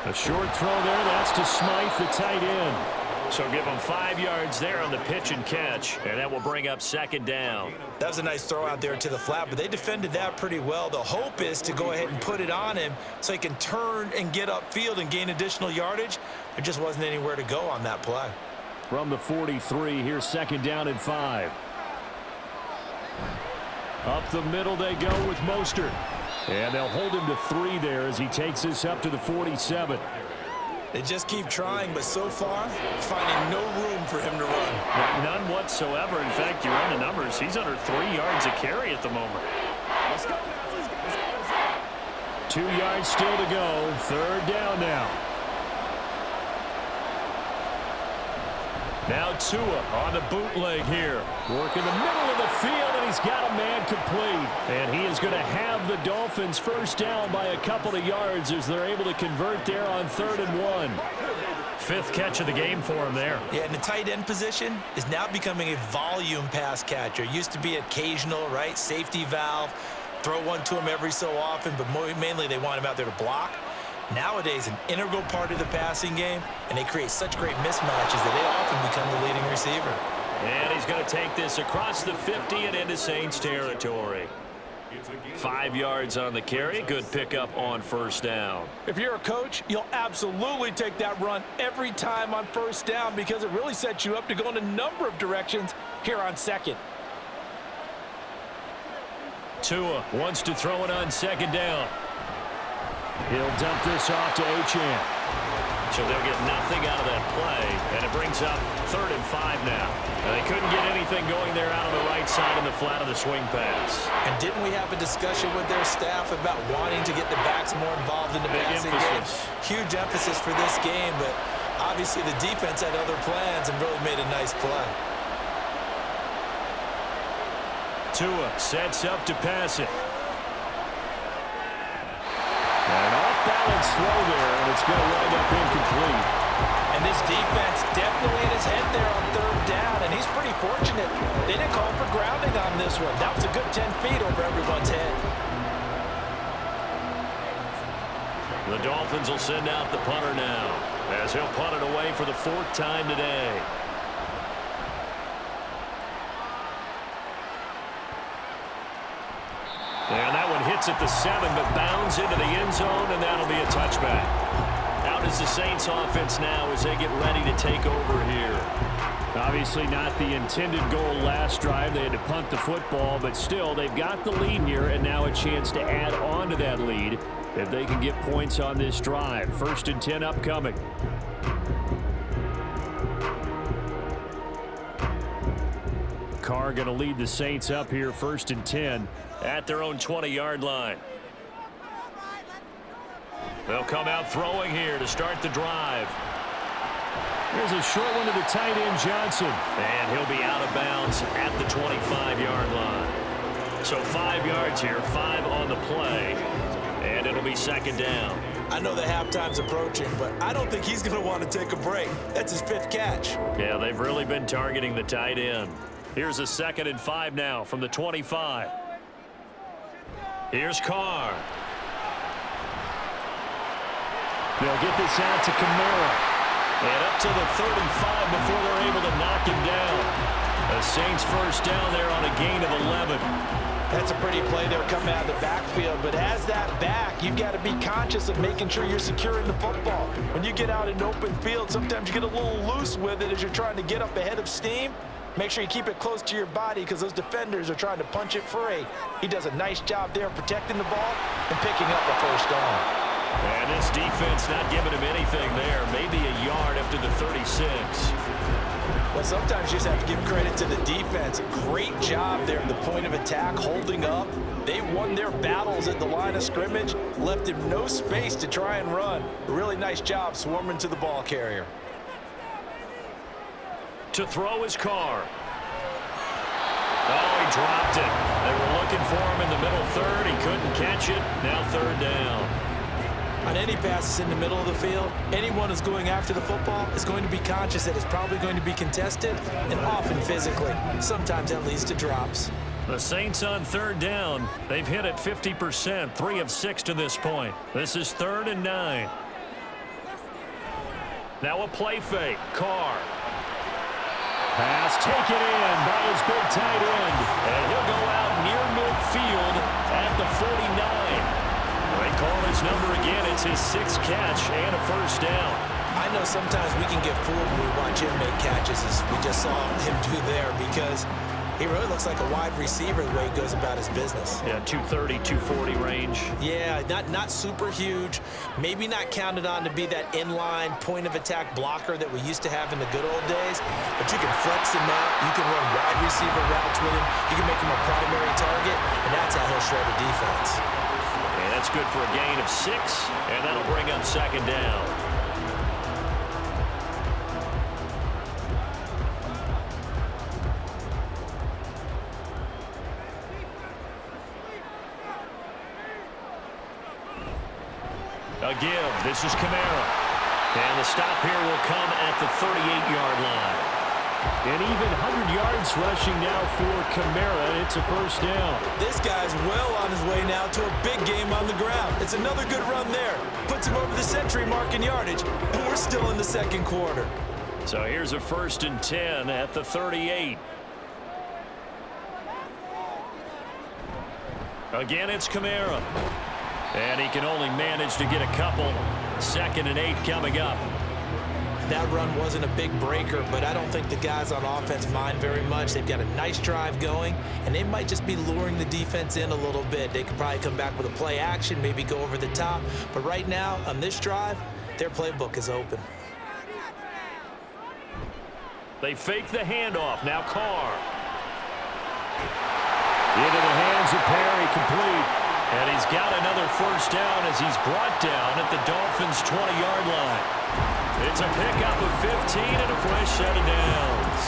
A short throw there. That's to Smythe, the tight end. So give him 5 yards there on the pitch and catch, and that will bring up 2nd down. That was a nice throw out there to the flat, but they defended that pretty well. The hope is to go ahead and put it on him so he can turn and get upfield and gain additional yardage. There just wasn't anywhere to go on that play. From the 43, here's 2nd down and 5. Up the middle they go with Mostert. And they'll hold him to 3 there as he takes this up to the 47. They just keep trying, but so far, finding no room for him to run. None whatsoever. In fact, you run the numbers. He's under 3 yards a carry at the moment. 2 yards still to go. 3rd down now. Now Tua on the bootleg here. Working the middle of the field, and he's got a man complete. And he is going to have the Dolphins 1st down by a couple of yards as they're able to convert there on 3rd and 1. 5th catch of the game for him there. Yeah, and the tight end position is now becoming a volume pass catcher. Used to be occasional, right? Safety valve. Throw one to him every so often, but mainly they want him out there to block. Nowadays, an integral part of the passing game, and they create such great mismatches that they often become the leading receiver. And he's going to take this across the 50 and into Saints territory. 5 yards on the carry. Good pickup on 1st down. If you're a coach, you'll absolutely take that run every time on 1st down because it really sets you up to go in a number of directions here on 2nd. Tua wants to throw it on 2nd down. He'll dump this off to Achane. So they'll get nothing out of that play, and it brings up 3rd and 5 now. And they couldn't get anything going there out on the right side in the flat of the swing pass. And didn't we have a discussion with their staff about wanting to get the backs more involved in the passing game? Huge emphasis for this game, but obviously the defense had other plans and really made a nice play. Tua sets up to pass it. An off-balance throw there, and it's going to wind up incomplete. And this defense definitely in his head there on 3rd down, and he's pretty fortunate. They didn't call for grounding on this one. That was a good 10 feet over everyone's head. The Dolphins will send out the punter now, as he'll punt it away for the 4th time today. And that one hits at the 7, but bounds into the end zone, and that'll be a touchback. Out is the Saints offense now as they get ready to take over here. Obviously not the intended goal last drive. They had to punt the football, but still they've got the lead here, and now a chance to add on to that lead if they can get points on this drive. 1st and 10 upcoming. Carr going to lead the Saints up here, 1st and 10 at their own 20-yard line. They'll come out throwing here to start the drive. Here's a short one to the tight end, Johnson. And he'll be out of bounds at the 25-yard line. So 5 yards here, 5 on the play. And it'll be 2nd down. I know the halftime's approaching, but I don't think he's going to want to take a break. That's his 5th catch. Yeah, they've really been targeting the tight end. Here's a 2nd and 5 now from the 25. Here's Carr. They'll get this out to Kamara. And up to the 35 before they're able to knock him down. The Saints 1st down there on a gain of 11. That's a pretty play there coming out of the backfield. But as that back, you've got to be conscious of making sure you're securing the football. When you get out in open field, sometimes you get a little loose with it as you're trying to get up ahead of steam. Make sure you keep it close to your body because those defenders are trying to punch it free. He does a nice job there protecting the ball and picking up a 1st down. And this defense not giving him anything there. Maybe a yard after the 36. Well, sometimes you just have to give credit to the defense. Great job there at the point of attack, holding up. They won their battles at the line of scrimmage, left him no space to try and run. A really nice job swarming to the ball carrier. To throw is Carr. Oh, he dropped it. They were looking for him in the middle 3rd. He couldn't catch it. Now 3rd down. On any passes in the middle of the field, anyone who's going after the football is going to be conscious that it's probably going to be contested and often physically. Sometimes that leads to drops. The Saints on 3rd down. They've hit it 50%, 3 of 6 to this point. This is 3rd and 9. Now a play fake. Carr. Pass taken in by his big tight end. And he'll go out near midfield at the 49. They call his number again. It's his 6th catch and a 1st down. I know sometimes we can get fooled when we watch him make catches, as we just saw him do there, because he really looks like a wide receiver the way he goes about his business. Yeah, 230, 240 range. Yeah, not super huge. Maybe not counted on to be that inline point-of-attack blocker that we used to have in the good old days, but you can flex him out. You can run wide receiver routes with him. You can make him a primary target, and that's how he'll shred a defense. And that's good for a gain of 6, and that'll bring up 2nd down. A give. This is Kamara. And the stop here will come at the 38-yard line. And even 100 yards rushing now for Kamara. It's a 1st down. This guy's well on his way now to a big game on the ground. It's another good run there. Puts him over the century mark in yardage, and we're still in the 2nd quarter. So here's a 1st and 10 at the 38. Again, it's Kamara. And he can only manage to get a couple. 2nd and 8 coming up. That run wasn't a big breaker, but I don't think the guys on offense mind very much. They've got a nice drive going, and they might just be luring the defense in a little bit. They could probably come back with a play action, maybe go over the top. But right now, on this drive, their playbook is open. They fake the handoff. Now Carr. Into the hands of Perry, complete. And he's got another 1st down as he's brought down at the Dolphins' 20-yard line. It's a pickup of 15 and a fresh set of downs.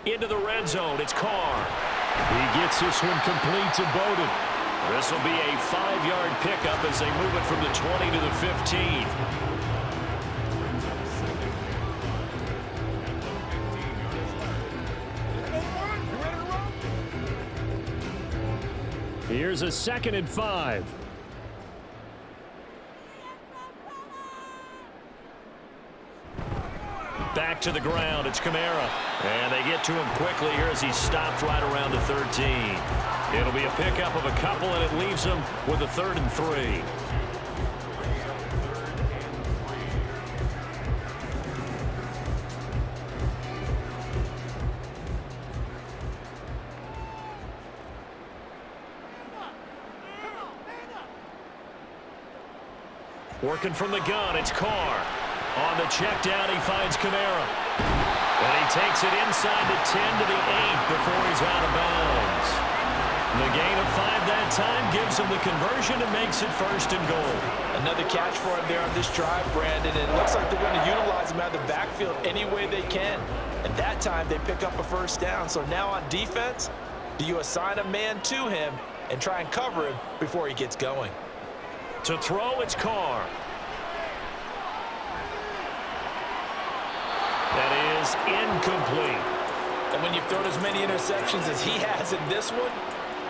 Into the red zone, it's Carr. He gets this one complete to Bowden. This will be a 5-yard pickup as they move it from the 20 to the 15. Here's a 2nd and 5. Back to the ground. It's Kamara. And they get to him quickly here as he stops right around the 13. It'll be a pickup of a couple, and it leaves him with a 3rd and 3. Working from the gun, it's Carr. On the check down, he finds Kamara. And he takes it inside the 10 to the 8 before he's out of bounds. The gain of 5 that time gives him the conversion and makes it 1st and goal. Another catch for him there on this drive, Brandon. And it looks like they're going to utilize him out of the backfield any way they can. And that time, they pick up a 1st down. So now on defense, do you assign a man to him and try and cover him before he gets going? To throw, it's Carr. That is incomplete. And when you've thrown as many interceptions as he has in this one,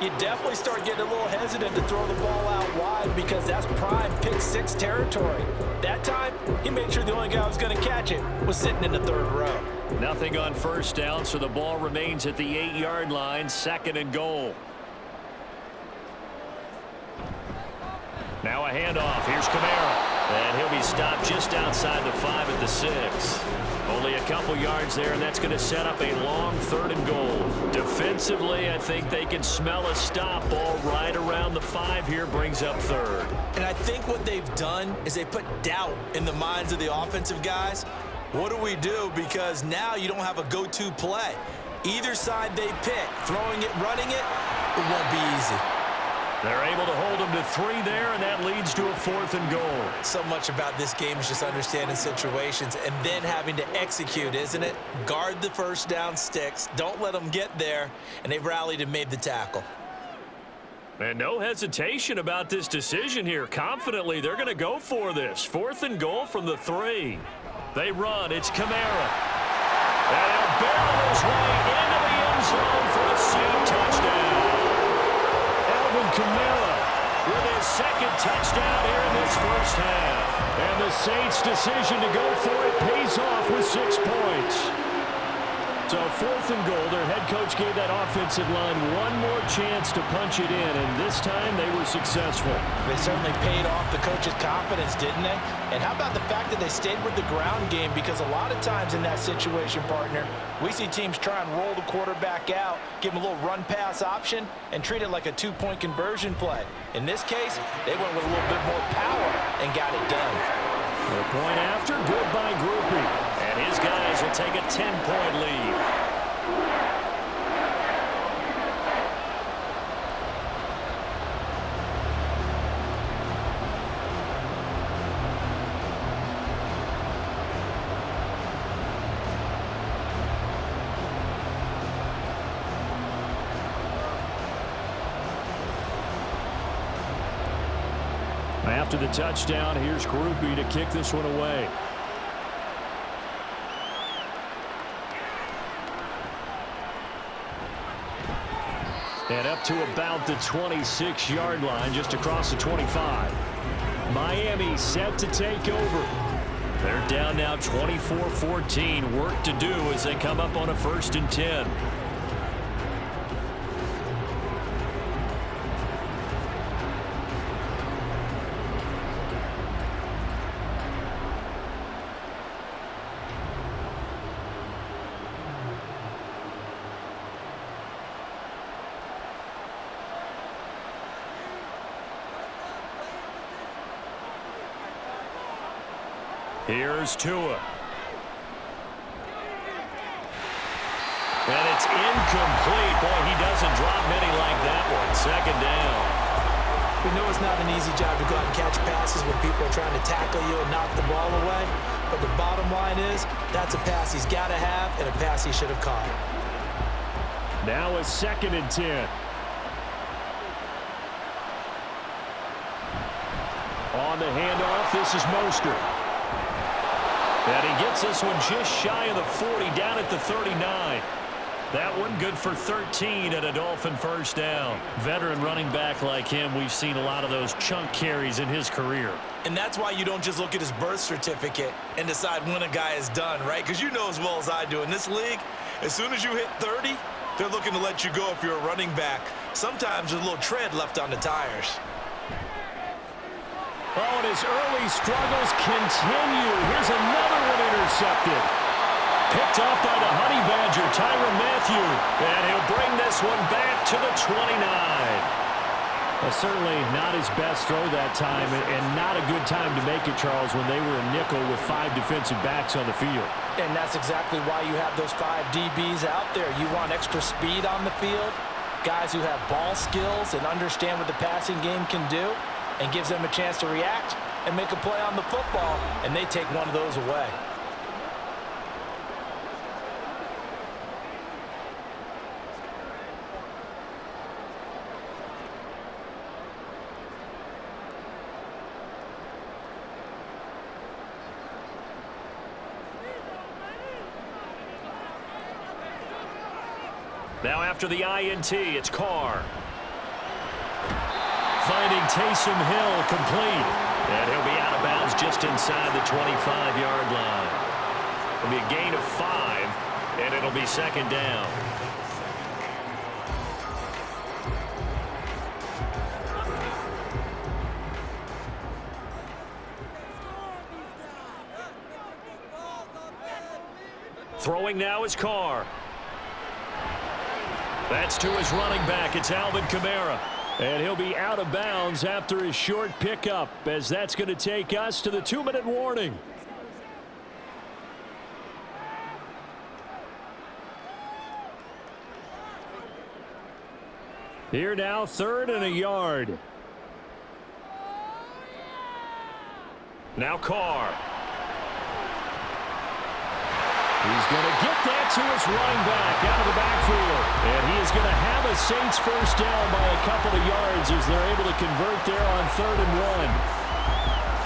you definitely start getting a little hesitant to throw the ball out wide because that's prime pick 6 territory. That time, he made sure the only guy who was going to catch it was sitting in the 3rd row. Nothing on 1st down, so the ball remains at the 8-yard line, 2nd and goal. Now a handoff. Here's Kamara. And he'll be stopped just outside the 5 at the 6. Only a couple yards there, and that's going to set up a long 3rd and goal. Defensively, I think they can smell a stop. Ball right around the 5 here brings up 3rd. And I think what they've done is they put doubt in the minds of the offensive guys. What do we do? Because now you don't have a go-to play. Either side they pick, throwing it, running it, it won't be easy. They're able to hold them to 3 there, and that leads to a 4th and goal. So much about this game is just understanding situations and then having to execute, isn't it? Guard the 1st down sticks. Don't let them get there, and they rallied and made the tackle. And no hesitation about this decision here. Confidently, they're going to go for this. 4th and goal from the 3. They run. It's Kamara. And he'll barrel his way into the end zone for a safe touchdown. Kamara with his 2nd touchdown here in this 1st half. And the Saints' decision to go for it pays off with 6 points. So 4th and goal, their head coach gave that offensive line one more chance to punch it in, and this time they were successful. They certainly paid off the coach's confidence, didn't they? And how about the fact that they stayed with the ground game? Because a lot of times in that situation, partner, we see teams try and roll the quarterback out, give him a little run-pass option, and treat it like a 2-point conversion play. In this case, they went with a little bit more power and got it done. The point after, good by Groupie. And his guys will take a 10-point lead. After the touchdown, here's Groupie to kick this one away. And up to about the 26-yard line, just across the 25. Miami set to take over. They're down now 24-14. Work to do as they come up on a 1st and 10. Here's Tua. And it's incomplete. Boy, he doesn't drop many like that one. 2nd down. We know it's not an easy job to go out and catch passes when people are trying to tackle you and knock the ball away. But the bottom line is, that's a pass he's got to have and a pass he should have caught. Now a 2nd and 10. On the handoff, this is Mostert. And he gets this one just shy of the 40, down at the 39. That one good for 13 and a Dolphin first down. Veteran running back like him, we've seen a lot of those chunk carries in his career. And that's why you don't just look at his birth certificate and decide when a guy is done, right? Because you know as well as I do, in this league, as soon as you hit 30, they're looking to let you go if you're a running back. Sometimes there's a little tread left on the tires. Oh, and his early struggles continue. Here's another one intercepted. Picked off by the Honey Badger, Tyrann Mathieu. And he'll bring this one back to the 29. Well, certainly not his best throw that time, and not a good time to make it, Charles, when they were a nickel with 5 defensive backs on the field. And that's exactly why you have those 5 DBs out there. You want extra speed on the field, guys who have ball skills and understand what the passing game can do, and gives them a chance to react and make a play on the football, and they take one of those away. Now after the INT, it's Carr. Finding Taysom Hill complete. And he'll be out of bounds just inside the 25-yard line. It'll be a gain of 5, and it'll be second down. Throwing now is Carr. That's to his running back. It's Alvin Kamara. And he'll be out of bounds after his short pickup, as that's going to take us to the 2-minute warning. Here now, 3rd and a yard. Now Carr. He's going to get that to his running back out of the backfield. And he is going to have a Saints first down by a couple of yards as they're able to convert there on 3rd and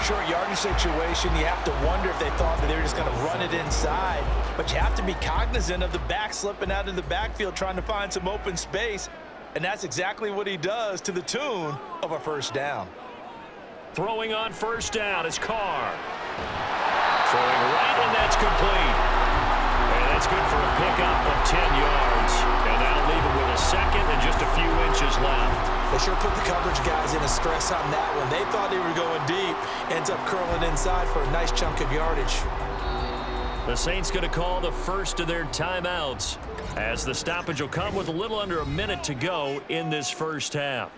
1. Short yardage situation, you have to wonder if they thought that they were just going to run it inside. But you have to be cognizant of the back slipping out of the backfield trying to find some open space. And that's exactly what he does, to the tune of a first down. Throwing on first down is Carr. Throwing right, and that's complete. And that's good for a pickup of 10 yards. And that'll leave him with a second and just a few inches left. They sure put the coverage guys in a stress on that one. They thought they were going deep. Ends up curling inside for a nice chunk of yardage. The Saints going to call the first of their timeouts, as the stoppage will come with a little under a minute to go in this first half.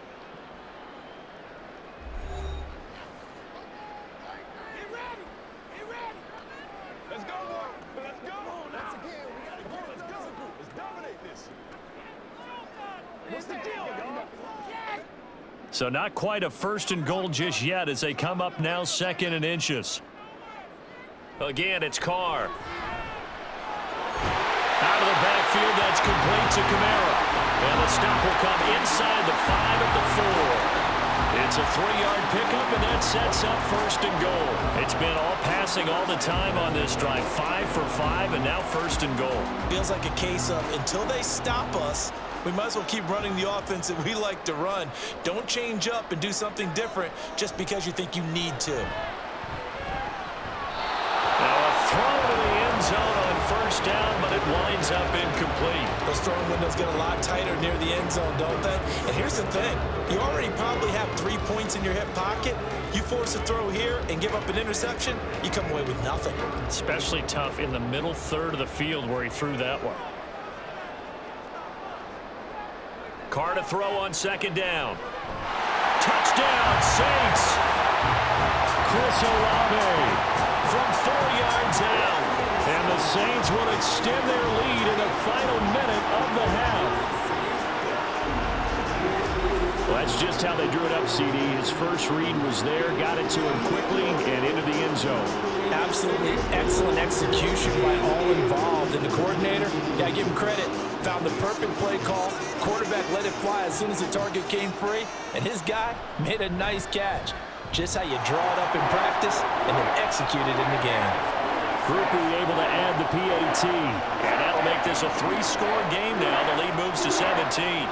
So not quite a 1st and goal just yet as they come up now 2nd and inches. Again, it's Carr. Out of the backfield, that's complete to Kamara. And the stop will come inside the 5 at the 4. It's a 3-yard pickup, and that sets up 1st and goal. It's been all passing all the time on this drive. 5 for 5, and now 1st and goal. Feels like a case of until they stop us, we might as well keep running the offense that we like to run. Don't change up and do something different just because you think you need to. Now a throw to the end zone on first down, but it winds up incomplete. Those throwing windows get a lot tighter near the end zone, don't they? And here's the thing. You already probably have 3 points in your hip pocket. You force a throw here and give up an interception, you come away with nothing. Especially tough in the middle third of the field where he threw that one. Carr to throw on 2nd down. Touchdown, Saints! Chris Olave from 4 yards out. And the Saints will extend their lead in the final minute of the half. Well, that's just how they drew it up, CD. His first read was there, got it to him quickly, and into the end zone. Absolutely excellent execution by all involved. And the coordinator, got to give him credit, found the perfect play call. Quarterback let it fly as soon as the target came free, and his guy made a nice catch. Just how you draw it up in practice and then execute it in the game. Groupie able to add the PAT, and that'll make is a 3-score game now. The lead moves to 17.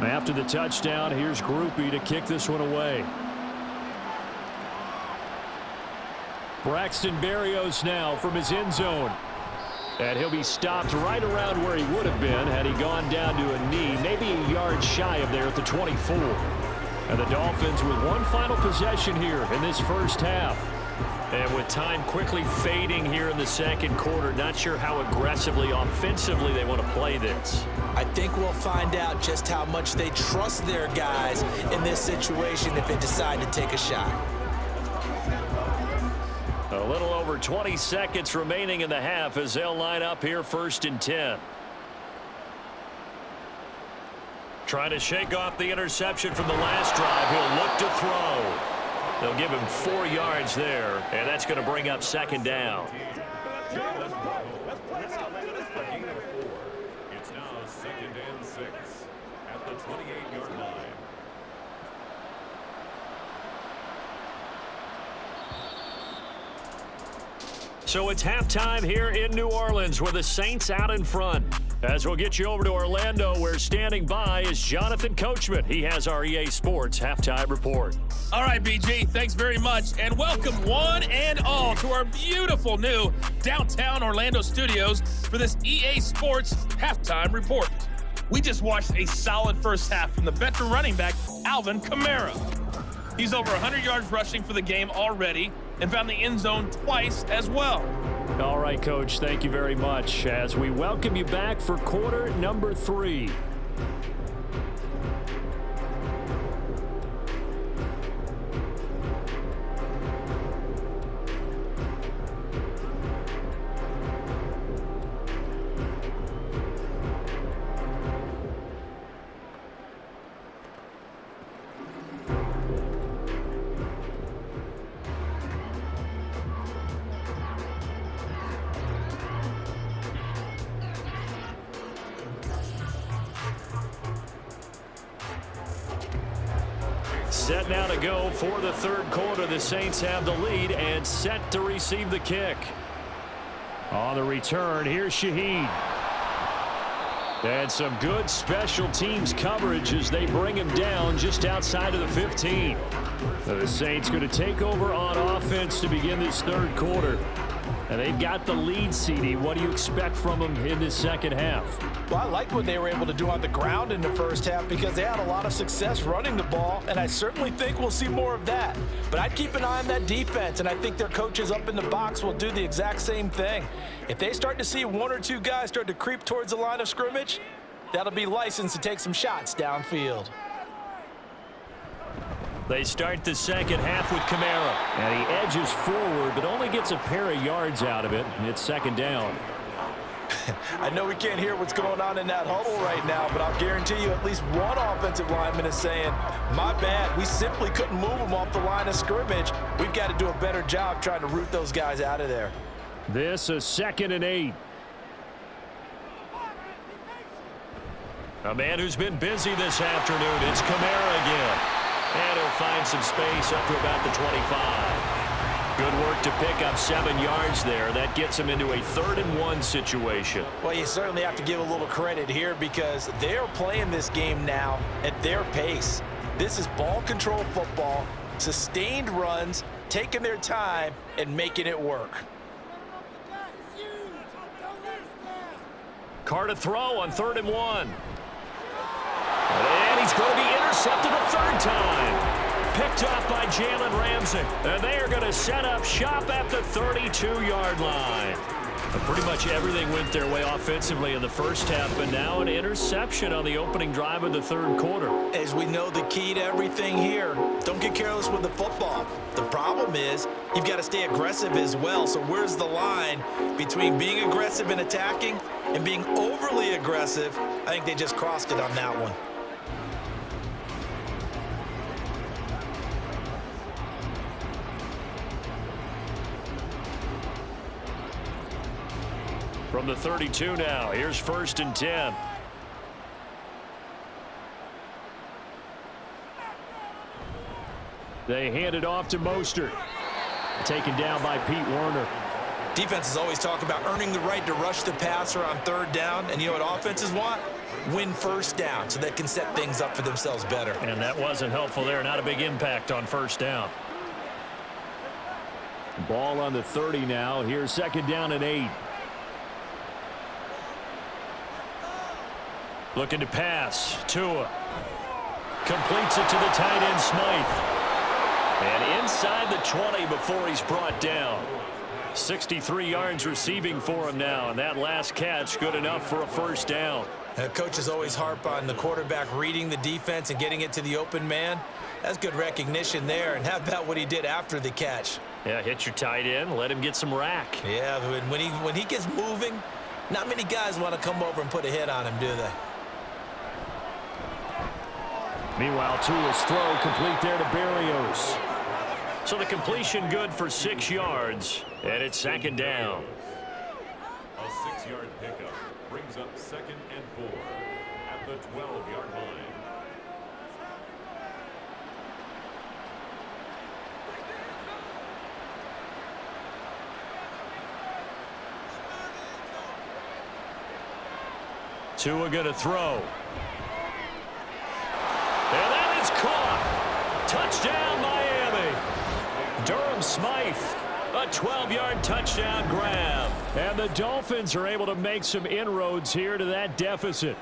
After the touchdown, here's Groupie to kick this one away. Braxton Berrios now from his end zone. And he'll be stopped right around where he would have been had he gone down to a knee, maybe a yard shy of there at the 24. And the Dolphins with one final possession here in this first half. And with time quickly fading here in the second quarter, not sure how aggressively, offensively they want to play this. I think we'll find out just how much they trust their guys in this situation if they decide to take a shot. A little over 20 seconds remaining in the half as they'll line up here 1st and 10. Trying to shake off the interception from the last drive. He'll look to throw. They'll give him 4 yards there, and that's going to bring up 2nd down. It's now 2nd and 6 at the 28-yard line. So it's halftime here in New Orleans with the Saints out in front. As we'll get you over to Orlando, where standing by is Jonathan Coachman. He has our EA Sports halftime report. All right, BG, thanks very much, and welcome one and all to our beautiful new downtown Orlando studios for this EA Sports halftime report. We just watched a solid first half from the veteran running back, Alvin Kamara. He's over 100 yards rushing for the game already and found the end zone twice as well. All right, Coach, thank you very much as we welcome you back for quarter number 3. Set now to go for the third quarter. The Saints have the lead and set to receive the kick. On the return, here's Shaheed. And some good special teams coverage as they bring him down just outside of the 15. So the Saints going to take over on offense to begin this third quarter. And they've got the lead, CD. What do you expect from them in this second half? Well, I liked what they were able to do on the ground in the first half because they had a lot of success running the ball, and I certainly think we'll see more of that. But I'd keep an eye on that defense, and I think their coaches up in the box will do the exact same thing. If they start to see 1 or 2 guys start to creep towards the line of scrimmage, that'll be licensed to take some shots downfield. They start the second half with Kamara. And he edges forward, but only gets a pair of yards out of it. It's 2nd down. I know we can't hear what's going on in that huddle right now, but I'll guarantee you at least one offensive lineman is saying, my bad, we simply couldn't move them off the line of scrimmage. We've got to do a better job trying to root those guys out of there. This is 2nd and 8. A man who's been busy this afternoon. It's Kamara again. And he'll find some space up to about the 25. Good work to pick up 7 yards there. That gets him into a 3rd and 1 situation. Well, you certainly have to give a little credit here because they're playing this game now at their pace. This is ball control football, sustained runs, taking their time, and making it work. Carr to throw on 3rd and 1. And he's going to be intercepted a 3rd time. Picked up by Jalen Ramsey. And they are going to set up shop at the 32-yard line. But pretty much everything went their way offensively in the first half, but now an interception on the opening drive of the third quarter. As we know, the key to everything here, don't get careless with the football. The problem is you've got to stay aggressive as well. So where's the line between being aggressive and attacking and being overly aggressive? I think they just crossed it on that one. From the 32 now, here's 1st and 10. They hand it off to Mostert. Taken down by Pete Werner. Defenses always talk about earning the right to rush the passer on 3rd down. And you know what offenses want? Win 1st down so they can set things up for themselves better. And that wasn't helpful there. Not a big impact on 1st down. Ball on the 30 now. Here's 2nd down and 8. Looking to pass. Tua. Completes it to the tight end, Smythe. And inside the 20 before he's brought down. 63 yards receiving for him now, and that last catch good enough for a 1st down. Coaches always harp on the quarterback reading the defense and getting it to the open man. That's good recognition there, and how about what he did after the catch? Yeah, hit your tight end, let him get some rack. Yeah, when he gets moving, not many guys want to come over and put a hit on him, do they? Meanwhile, Tua's throw complete there to Berrios. So the completion good for 6 yards, and it's 2nd down. A 6-yard pickup brings up 2nd and 4 at the 12-yard line. Tua gonna throw. And that is caught. Touchdown, Miami. Durham Smythe, a 12-yard touchdown grab. And the Dolphins are able to make some inroads here to that deficit.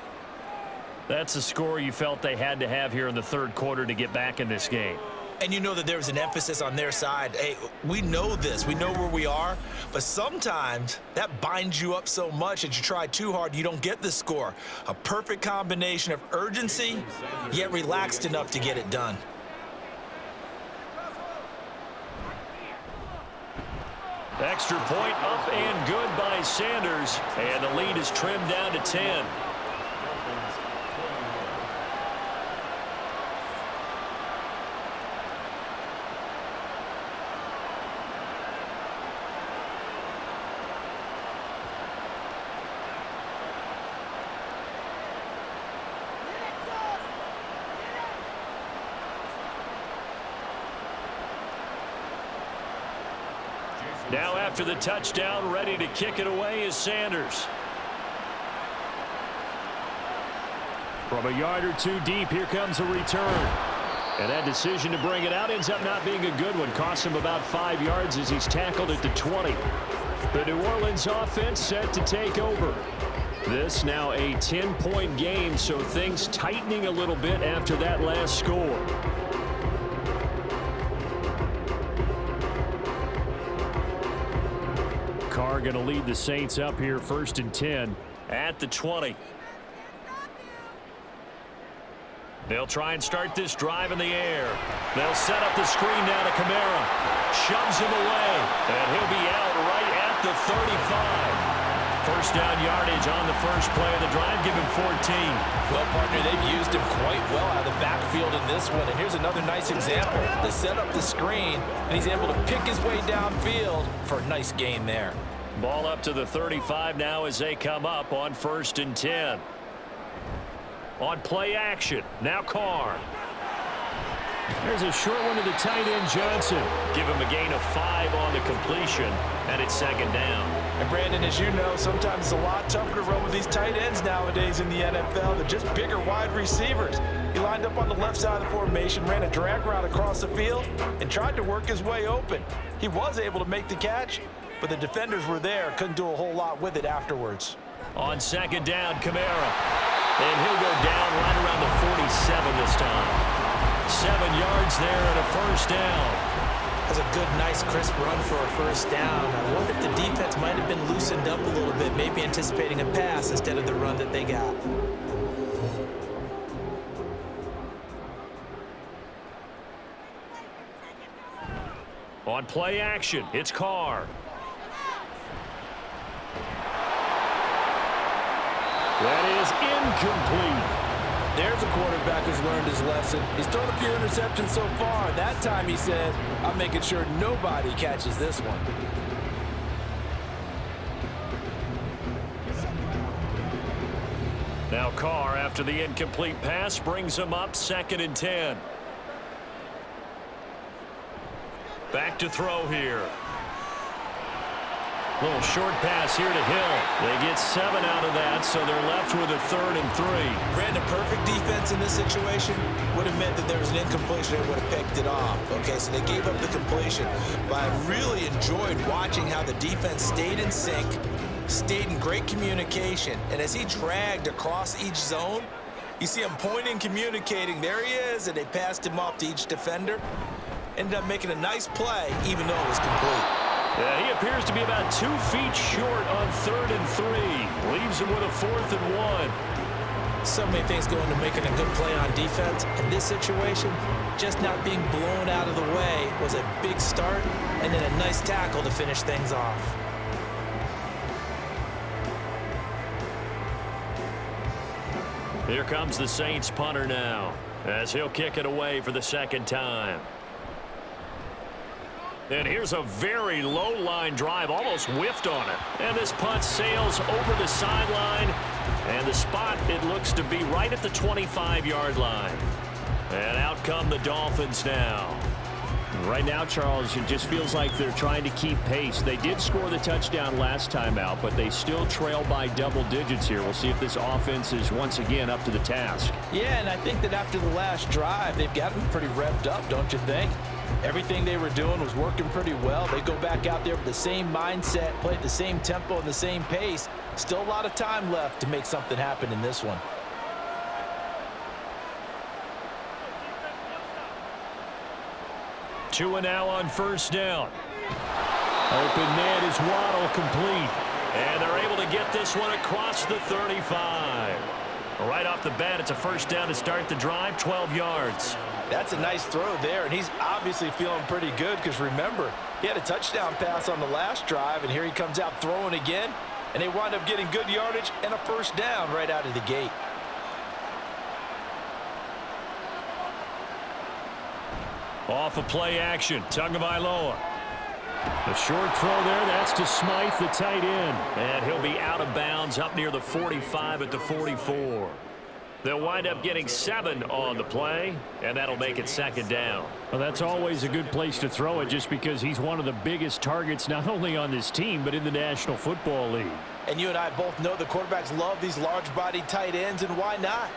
That's a score you felt they had to have here in the 3rd quarter to get back in this game. And you know that there was an emphasis on their side. Hey, we know this. We know where we are. But sometimes that binds you up so much that you try too hard, you don't get the score. A perfect combination of urgency, yet relaxed enough to get it done. Extra point up and good by Sanders. And the lead is trimmed down to 10. Now after the touchdown, ready to kick it away is Sanders. From a yard or two deep, here comes a return. And that decision to bring it out ends up not being a good one. Cost him about 5 yards as he's tackled at the 20. The New Orleans offense set to take over. This now a 10-point game, so things tightening a little bit after that last score. Carr going to lead the Saints up here 1st and 10 at the 20. They'll try and start this drive in the air. They'll set up the screen now to Kamara. Shoves him away, and he'll be out right at the 35. 1st down yardage on the first play of the drive. Give him 14. Well, partner, they've used him quite well out of the backfield in this one. And here's another nice example. They set up the screen, and he's able to pick his way downfield for a nice gain there. Ball up to the 35 now as they come up on 1st and 10. On play action, now Carr. There's a short one to the tight end, Johnson. Give him a gain of 5 on the completion, and it's 2nd down. And Brandon, as you know, sometimes it's a lot tougher to run with these tight ends nowadays in the NFL. They're just bigger wide receivers. He lined up on the left side of the formation, ran a drag route across the field, and tried to work his way open. He was able to make the catch, but the defenders were there, couldn't do a whole lot with it afterwards. On 2nd down, Kamara. And he'll go down right around the 47 this time. 7 yards there and a 1st down. That's a good, nice, crisp run for a 1st down. I wonder if the defense might have been loosened up a little bit, maybe anticipating a pass instead of the run that they got. On play action, it's Carr. That is incomplete. There's a quarterback who's learned his lesson. He's thrown a few interceptions so far. That time he said, I'm making sure nobody catches this one. Now Carr, after the incomplete pass, brings him up 2nd and 10. Back to throw here. Little short pass here to Hill. They get 7 out of that, so they're left with a 3rd and 3. Brandon, perfect defense in this situation would have meant that there was an incompletion. They would have picked it off. Okay, so they gave up the completion. But I really enjoyed watching how the defense stayed in sync, stayed in great communication. And as he dragged across each zone, you see him pointing, communicating. There he is, and they passed him off to each defender. Ended up making a nice play, even though it was complete. Yeah, he appears to be about 2 feet short on 3rd and 3. Leaves him with a 4th and 1. So many things go into making a good play on defense. In this situation, just not being blown out of the way was a big start, and then a nice tackle to finish things off. Here comes the Saints punter now, as he'll kick it away for the 2nd time. And here's a very low line drive, almost whiffed on it. And this punt sails over the sideline. And the spot, it looks to be right at the 25-yard line. And out come the Dolphins now. Right now, Charles, it just feels like they're trying to keep pace. They did score the touchdown last time out, but they still trail by double digits here. We'll see if this offense is once again up to the task. Yeah, and I think that after the last drive, they've got them pretty revved up, don't you think? Everything they were doing was working pretty well. They go back out there with the same mindset, play at the same tempo and the same pace. Still a lot of time left to make something happen in this one. Two and now on 1st down. Open man is Waddle, complete. And they're able to get this one across the 35. Right off the bat, it's a 1st down to start the drive, 12 yards. That's a nice throw there, and he's obviously feeling pretty good because, remember, he had a touchdown pass on the last drive, and here he comes out throwing again, and they wind up getting good yardage and a 1st down right out of the gate. Off of play action, Tagovaila. The short throw there, that's to Smythe, the tight end. And he'll be out of bounds up near the 45 at the 44. They'll wind up getting 7 on the play, and that'll make it 2nd down. Well, that's always a good place to throw it just because he's one of the biggest targets not only on this team but in the National Football League. And you and I both know the quarterbacks love these large-bodied tight ends, and why not?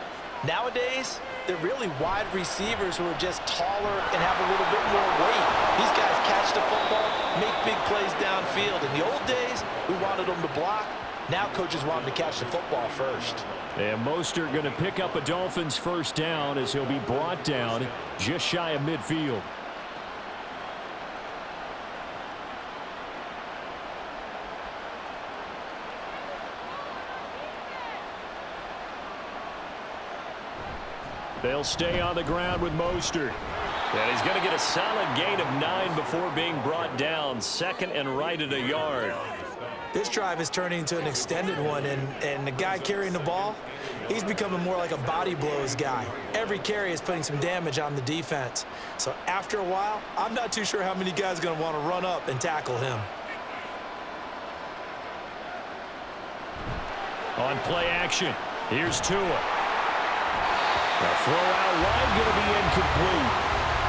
Nowadays, they're really wide receivers who are just taller and have a little bit more weight. These guys catch the football, make big plays downfield. In the old days, we wanted them to block. Now coaches want them to catch the football first. And Mostert going to pick up a Dolphins 1st down as he'll be brought down just shy of midfield. They'll stay on the ground with Mostert. And he's going to get a solid gain of 9 before being brought down. 2nd and right at a yard. This drive is turning into an extended one, and the guy carrying the ball, he's becoming more like a body blows guy. Every carry is putting some damage on the defense. So after a while, I'm not too sure how many guys are going to want to run up and tackle him. On play action, here's Tua. The throw out wide, going to be incomplete.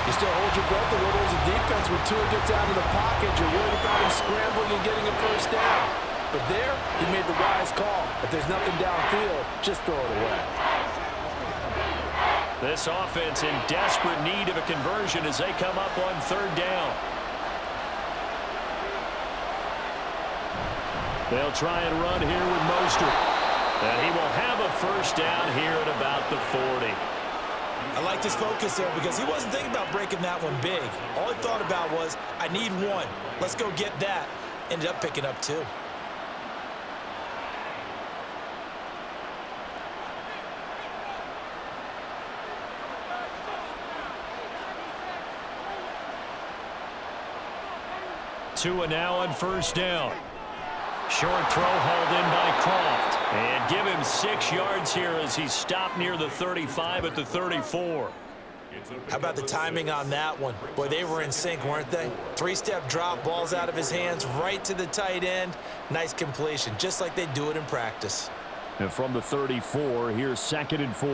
You still hold your breath a little as a defense when Tua gets out of the pocket. You're worried about him scrambling and getting a 1st down. But there, he made the wise call. If there's nothing downfield, just throw it away. This offense in desperate need of a conversion as they come up on 3rd down. They'll try and run here with Mostert. And he will have a 1st down here at about the 40. I like his focus there because he wasn't thinking about breaking that one big. All he thought about was, I need 1. Let's go get that. Ended up picking up 2. Tua now on 1st down. Short throw hauled in by Croft. And give him 6 yards here as he's stopped near the 35 at the 34. How about the timing on that one? Boy, they were in sync, weren't they? 3-step drop, balls out of his hands, right to the tight end. Nice completion, just like they do it in practice. And from the 34, here's 2nd and 4.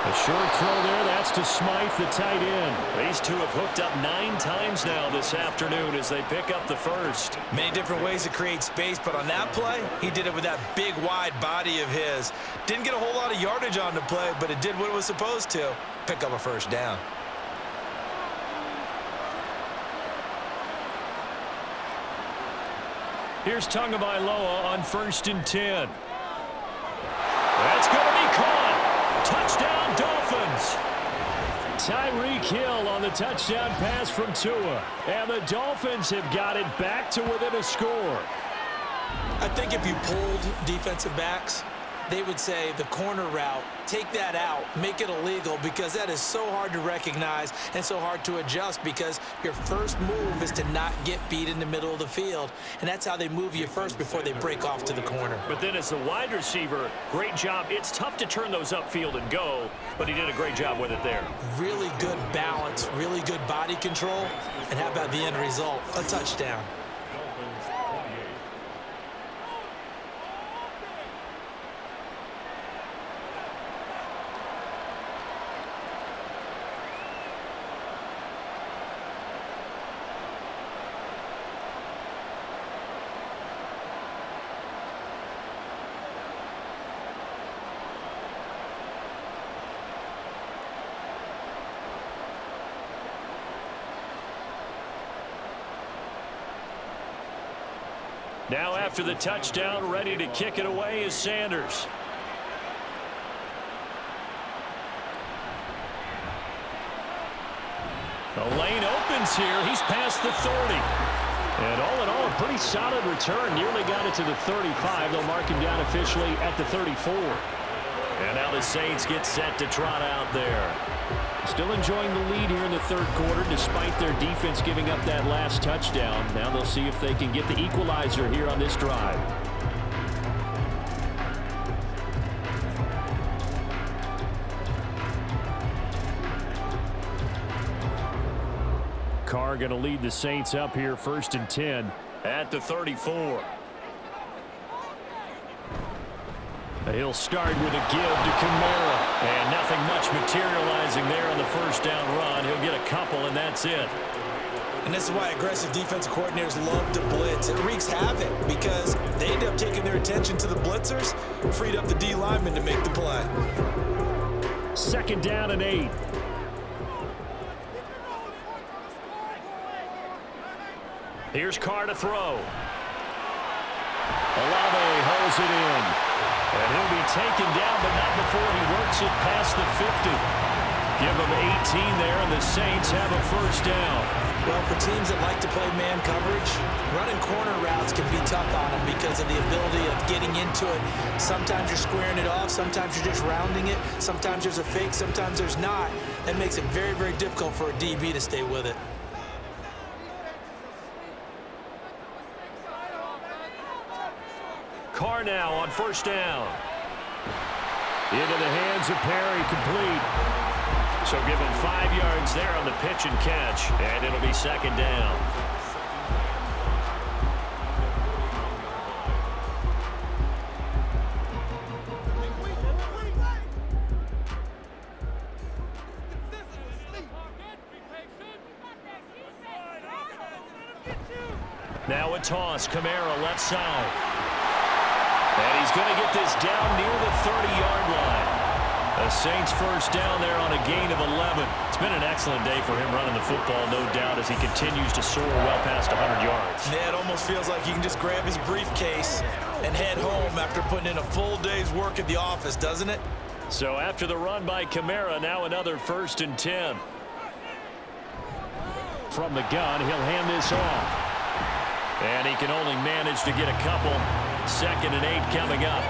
A short throw there. That's to Smythe, the tight end. These two have hooked up 9 times now this afternoon as they pick up the first. Many different ways to create space, but on that play, he did it with that big, wide body of his. Didn't get a whole lot of yardage on the play, but it did what it was supposed to. Pick up a first down. Here's Tagovaila on 1st and 10. That's going to be caught. Touchdown, Dolphins. Tyreek Hill on the touchdown pass from Tua. And the Dolphins have got it back to within a score. I think if you pulled defensive backs, they would say the corner route, take that out, make it illegal, because that is so hard to recognize and so hard to adjust, because your first move is to not get beat in the middle of the field. And that's how they move you first before they break off to the corner. But then as the wide receiver, great job. It's tough to turn those upfield and go, but he did a great job with it there. Really good balance, really good body control. And how about the end result? A touchdown. Now after the touchdown, ready to kick it away is Sanders. The lane opens here. He's past the 30. And all in all, a pretty solid return. Nearly got it to the 35. They'll mark him down officially at the 34. And now the Saints get set to trot out there. Still enjoying the lead here in the 3rd quarter despite their defense giving up that last touchdown. Now they'll see if they can get the equalizer here on this drive. Carr going to lead the Saints up here 1st and 10 at the 34. He'll start with a give to Camara. And nothing much materializing there on the 1st down run. He'll get a couple, and that's it. And this is why aggressive defensive coordinators love to blitz. It wreaks havoc because they end up taking their attention to the blitzers, freed up the D lineman to make the play. 2nd down and 8. Here's Carr to throw. Olave holds it in. And he'll be taken down, but not before he works it past the 50. Give him 18 there, and the Saints have a 1st down. Well, for teams that like to play man coverage, running corner routes can be tough on them because of the ability of getting into it. Sometimes you're squaring it off. Sometimes you're just rounding it. Sometimes there's a fake. Sometimes there's not. That makes it very, very difficult for a DB to stay with it. Carr now on 1st down. Into the hands of Perry, complete. So give him 5 yards there on the pitch and catch, and it'll be 2nd down. Now a toss, Camara left side. And he's going to get this down near the 30-yard line. The Saints 1st down there on a gain of 11. It's been an excellent day for him running the football, no doubt, as he continues to soar well past 100 yards. Yeah, it almost feels like he can just grab his briefcase and head home after putting in a full day's work at the office, doesn't it? So after the run by Camara, now another 1st and 10. From the gun, he'll hand this off. And he can only manage to get a couple. 2nd and 8 coming up.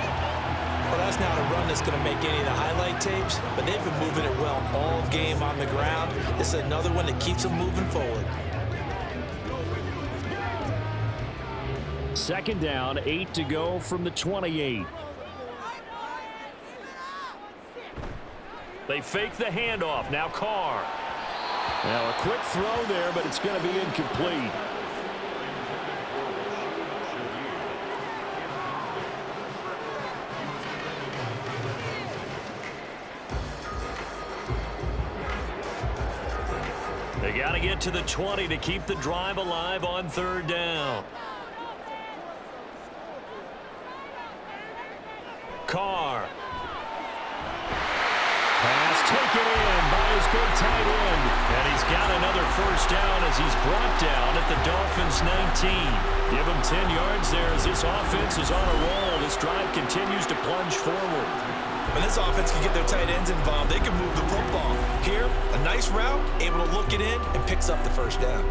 Well, that's not a run that's going to make any of the highlight tapes, but they've been moving it well all game on the ground. This is another one that keeps them moving forward. 2nd down, 8 to go from the 28. They fake the handoff. Now Carr. Now a quick throw there, but it's going to be incomplete. They got to get to the 20 to keep the drive alive on third down. Carr. Pass taken in by his big tight end. And he's got another first down as he's brought down at the Dolphins' 19. Give him 10 yards there as this offense is on a roll. This drive continues to plunge forward. When this offense can get their tight ends involved, they can move the football. Here, a nice route, able to look it in, and picks up the first down.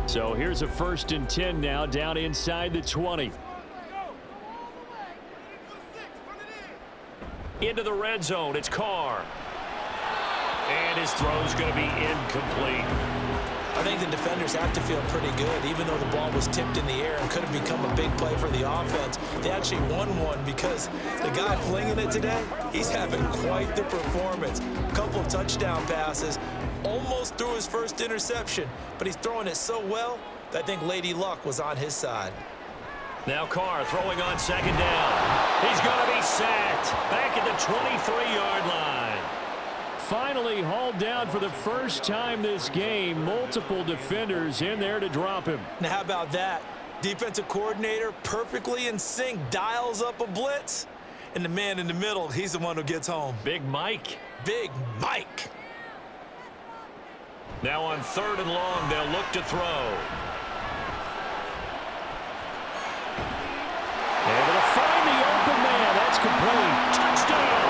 So here's a 1st and 10 now, down inside the 20. Into the red zone, it's Carr. And his throw's going to be incomplete. I think the defenders have to feel pretty good, even though the ball was tipped in the air and could have become a big play for the offense. They actually won one because the guy flinging it today, he's having quite the performance. A couple of touchdown passes, almost threw his first interception, but he's throwing it so well that I think Lady Luck was on his side. Now Carr throwing on 2nd down. He's going to be sacked back at the 23-yard line. Finally hauled down for the first time this game. Multiple defenders in there to drop him. Now how about that? Defensive coordinator perfectly in sync, dials up a blitz. And the man in the middle, he's the one who gets home. Big Mike. Big Mike. Now on 3rd and long, they'll look to throw. Able to find the open man. That's complete. Touchdown.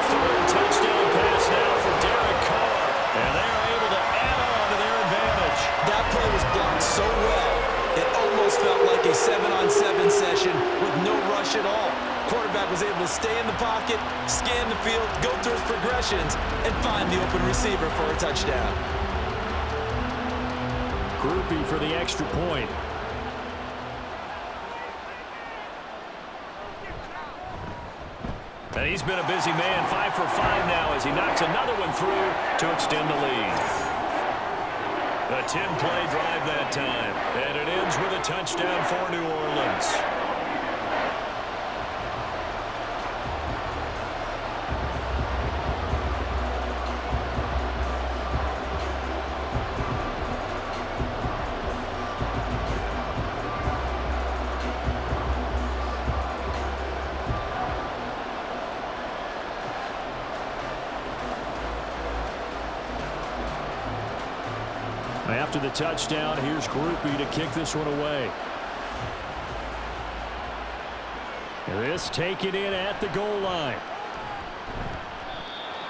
3rd touchdown pass now for Derek Carr. And they are able to add on to their advantage. That play was blocked so well, it almost felt like a 7-on-7 session with no rush at all. Quarterback was able to stay in the pocket, scan the field, go through his progressions, and find the open receiver for a touchdown. Groupie for the extra point. And he's been a busy man, 5 for 5 now as he knocks another one through to extend the lead. A 10-play drive that time, and it ends with a touchdown for New Orleans. After the touchdown, here's Groupie to kick this one away. This taken in at the goal line.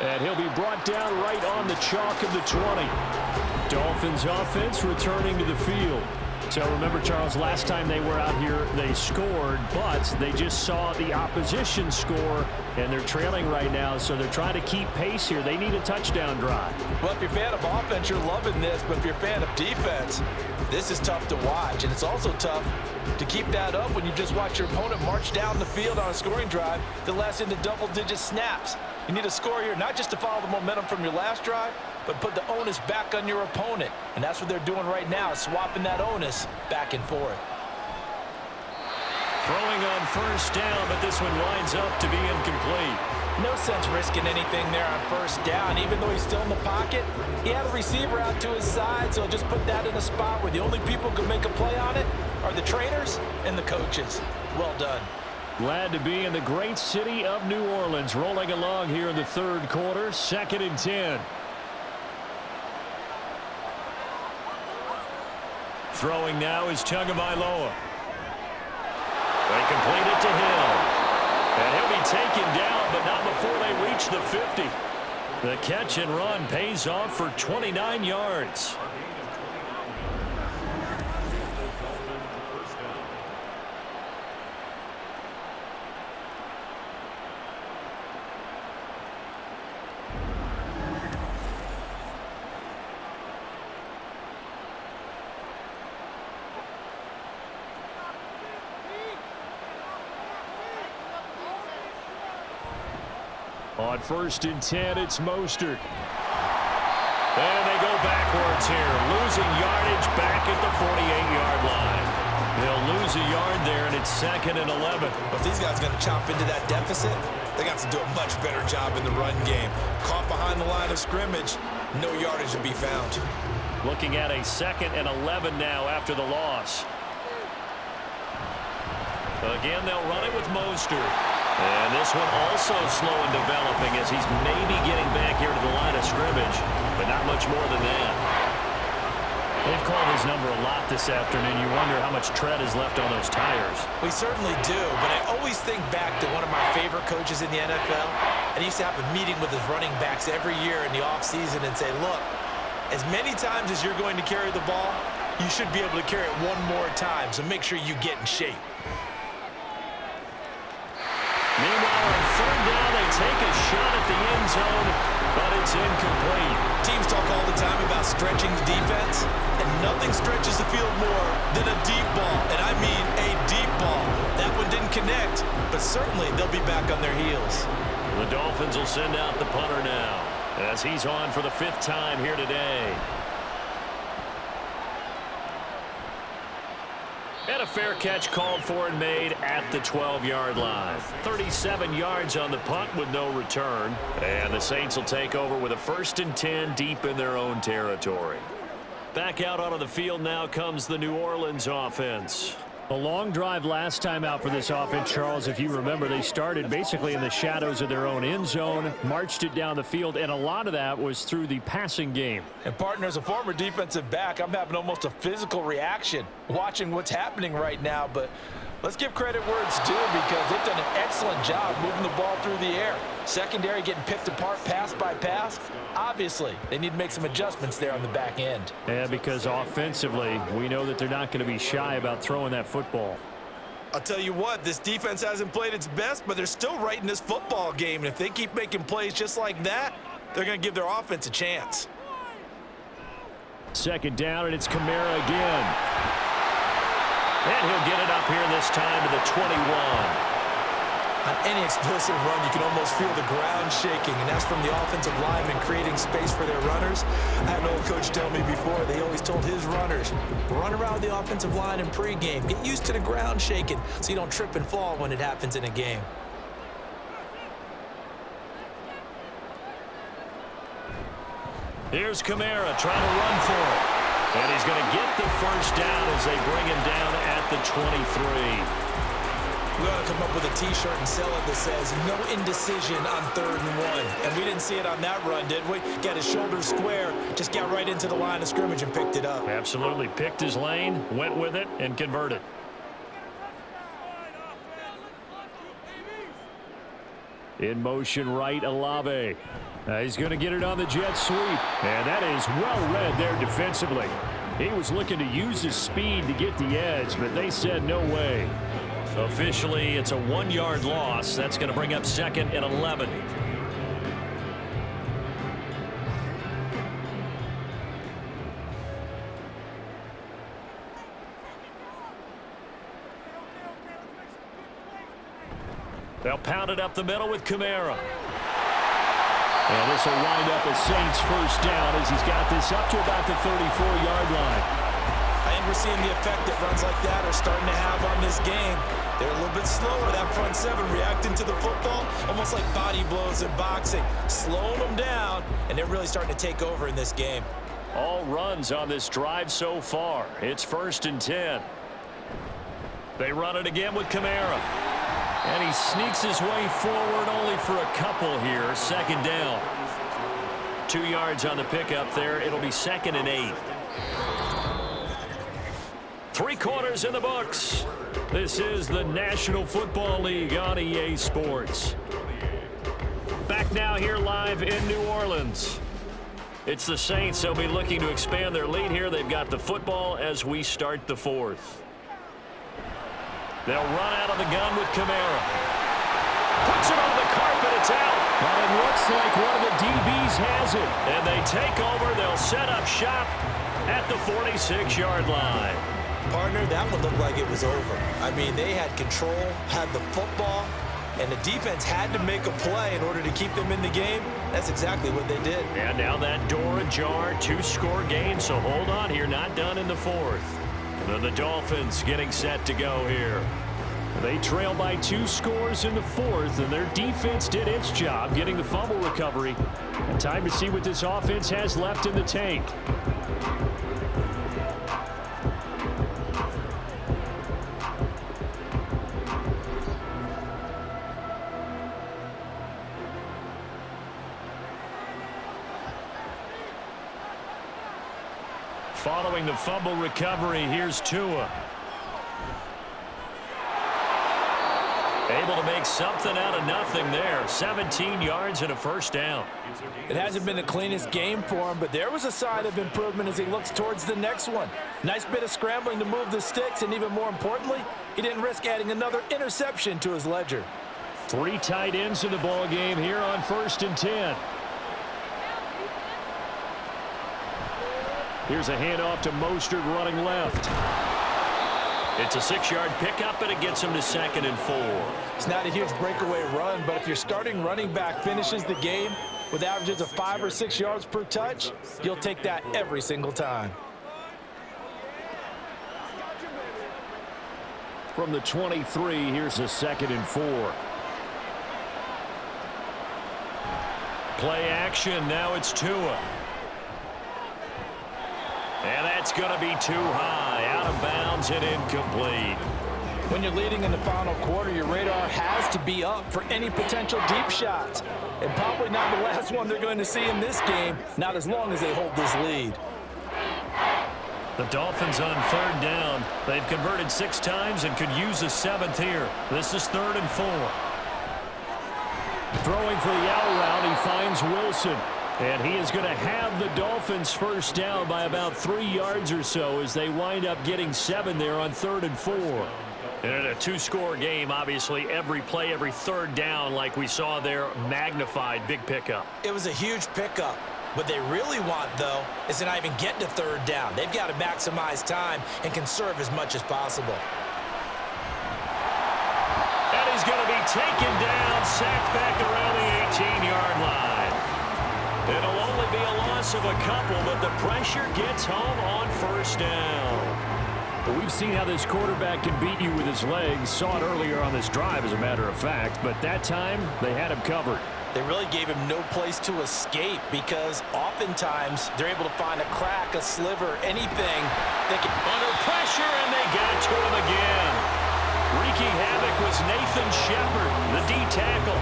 And he'll be brought down right on the chalk of the 20. Dolphins offense returning to the field. So remember, Charles, last time they were out here, they scored, but they just saw the opposition score, and they're trailing right now, so they're trying to keep pace here. They need a touchdown drive. Well, if you're a fan of offense, you're loving this, but if you're a fan of defense, this is tough to watch, and it's also tough to keep that up when you just watch your opponent march down the field on a scoring drive that lasts into double-digit snaps. You need a score here, not just to follow the momentum from your last drive, but put the onus back on your opponent. And that's what they're doing right now, swapping that onus back and forth. Throwing on 1st down, but this one winds up to be incomplete. No sense risking anything there on 1st down. Even though he's still in the pocket, he had a receiver out to his side, so just put that in a spot where the only people who can make a play on it are the trainers and the coaches. Well done. Glad to be in the great city of New Orleans, rolling along here in the 3rd quarter, 2nd and 10. Throwing now is Tagovaila. They complete it to him. And he'll be taken down, but not before they reach the 50. The catch and run pays off for 29 yards. On 1st and 10, it's Mostert. And they go backwards here, losing yardage back at the 48-yard line. They'll lose a yard there, and it's 2nd and 11. But these guys are going to chop into that deficit. They got to do a much better job in the run game. Caught behind the line of scrimmage. no yardage to be found. Looking at a 2nd and 11 now after the loss. Again, they'll run it with Mostert. And this one also slow in developing as he's maybe getting back here to the line of scrimmage, but not much more than that. They've called his number a lot this afternoon. You wonder how much tread is left on those tires. We certainly do, but I always think back to one of my favorite coaches in the NFL. And he used to have a meeting with his running backs every year in the offseason and say, look, as many times as you're going to carry the ball, you should be able to carry it one more time, so make sure you get in shape. Meanwhile, on 3rd down, they take a shot at the end zone, but it's incomplete. Teams talk all the time about stretching the defense, and nothing stretches the field more than a deep ball, and I mean a deep ball. That one didn't connect, but certainly they'll be back on their heels. The Dolphins will send out the punter now, as he's on for the 5th time here today. And a fair catch called for and made at the 12-yard line. 37 yards on the punt with no return. And the Saints will take over with a 1st and 10 deep in their own territory. Back out onto the field now comes the New Orleans offense. A long drive last time out for this offense, Charles. If you remember, they started basically in the shadows of their own end zone, marched it down the field, and a lot of that was through the passing game. And partner, as a former defensive back, I'm having almost a physical reaction watching what's happening right now. But let's give credit where it's due because they've done an excellent job moving the ball through the air. Secondary getting picked apart pass by pass. Obviously, they need to make some adjustments there on the back end. Yeah, because offensively, we know that they're not going to be shy about throwing that football. I'll tell you what, this defense hasn't played its best, but they're still right in this football game. And if they keep making plays just like that, they're going to give their offense a chance. 2nd down, and it's Kamara again. And he'll get it up here this time to the 21. On any explosive run, you can almost feel the ground shaking, and that's from the offensive linemen creating space for their runners. I had an old coach tell me before, they always told his runners, run around the offensive line in pregame. Get used to the ground shaking so you don't trip and fall when it happens in a game. Here's Kamara trying to run for it. And he's going to get the 1st down as they bring him down at the 23. We ought to come up with a T-shirt and sell it that says, no indecision on 3rd and 1. And we didn't see it on that run, did we? Got his shoulders square, just got right into the line of scrimmage and picked it up. Absolutely. Picked his lane, went with it, and converted. In motion right, Olave. He's going to get it on the jet sweep. And that is well read there defensively. He was looking to use his speed to get the edge, but they said no way. Officially, it's a 1-yard loss. That's going to bring up 2nd and 11. They'll pound it up the middle with Kamara. And this will wind up a Saints 1st down as he's got this up to about the 34-yard line. I think we're seeing the effect that runs like that are starting to have on this game. They're a little bit slower, that front 7, reacting to the football, almost like body blows in boxing, slowing them down, and they're really starting to take over in this game. All runs on this drive so far. It's 1st and 10. They run it again with Kamara. And he sneaks his way forward only for a couple here. 2nd down. 2 yards on the pickup there. It'll be 2nd and 8. 3 quarters in the books. This is the National Football League on EA Sports. Back now here live in New Orleans. It's the Saints. They'll be looking to expand their lead here. They've got the football as we start the 4th. They'll run out of the gun with Kamara. Puts it on the carpet. It's out. Well, it looks like one of the DBs has it. And they take over. They'll set up shop at the 46-yard line. Partner, that one looked like it was over. I mean, they had control, had the football, and the defense had to make a play in order to keep them in the game. That's exactly what they did. And now that door ajar, 2-score game, so hold on here, not done in the 4th. And then the Dolphins getting set to go here. They trail by 2 scores in the 4th, and their defense did its job getting the fumble recovery. And time to see what this offense has left in the tank. Following the fumble recovery, here's Tua. Able to make something out of nothing there. 17 yards and a first down. It hasn't been the cleanest game for him, but there was a sign of improvement as he looks towards the next one. Nice bit of scrambling to move the sticks, and even more importantly, he didn't risk adding another interception to his ledger. 3 tight ends in the ball game here on 1st and 10. Here's a handoff to Mostert running left. It's a 6-yard pickup, and it gets him to 2nd and 4. It's not a huge breakaway run, but if your starting running back finishes the game with averages of 5 or 6 yards per touch, you'll take that every single time. From the 23, here's a 2nd and 4. Play action, now it's Tua. And that's going to be too high, out of bounds and incomplete. When you're leading in the final quarter, your radar has to be up for any potential deep shots. And probably not the last one they're going to see in this game, not as long as they hold this lead. The Dolphins on 3rd down. They've converted 6 times and could use a 7th here. This is 3rd and 4. Throwing for the out route, he finds Wilson. And he is going to have the Dolphins first down by about 3 yards or so as they wind up getting 7 there on 3rd and 4. And in a 2-score game, obviously every play, every 3rd down like we saw there, magnified, big pickup. It was a huge pickup. What they really want, though, is to not even get to 3rd down. They've got to maximize time and conserve as much as possible. And he's going to be taken down, sacked back around the 18-yard line. It'll only be a loss of a couple, but the pressure gets home on 1st down. Well, we've seen how this quarterback can beat you with his legs. Saw it earlier on this drive, as a matter of fact. But that time, they had him covered. They really gave him no place to escape because oftentimes they're able to find a crack, a sliver, anything. They can... Under pressure, and they got to him again. Wreaking havoc was Nathan Shepard, the D-tackle.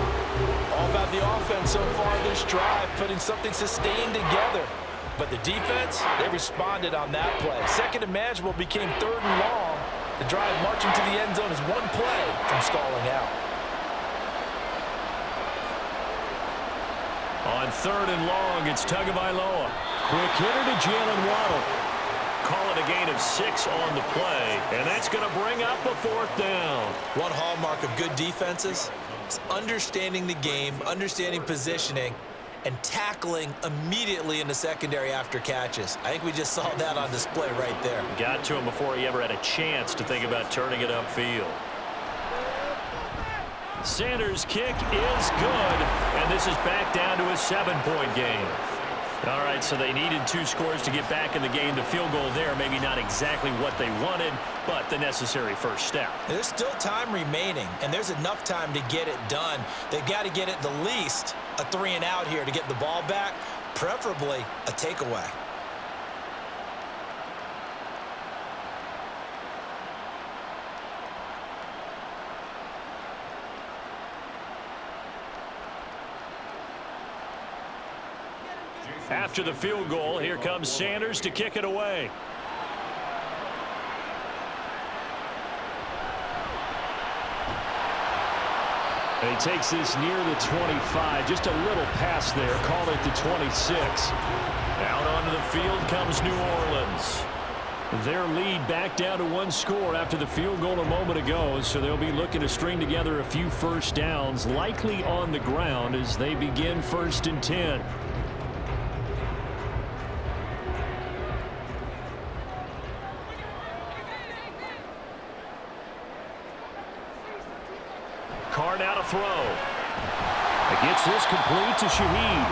All about the offense so far this drive, putting something sustained together. But the defense, they responded on that play. 2nd and manageable became 3rd and long. The drive marching to the end zone is 1 play from stalling out. On 3rd and long, it's Tagovaila. Quick hitter to Jalen Waddle. Call it a gain of 6 on the play, and that's going to bring up a 4th down. One hallmark of good defenses is understanding the game, understanding positioning, and tackling immediately in the secondary after catches. I think we just saw that on display right there. Got to him before he ever had a chance to think about turning it upfield. Sanders' kick is good, and this is back down to a 7-point game. All right, so they needed 2 scores to get back in the game. The field goal there, maybe not exactly what they wanted, but the necessary first step. There's still time remaining, and there's enough time to get it done. They've got to get at the least a 3-and-out here to get the ball back, preferably a takeaway. After the field goal, here comes Sanders to kick it away. And he takes this near the 25. Just a little pass there. Call it the 26. Out onto the field comes New Orleans. Their lead back down to 1 score after the field goal a moment ago. So they'll be looking to string together a few first downs, likely on the ground as they begin 1st and 10. Carr now to throw. It gets this complete to Shaheed.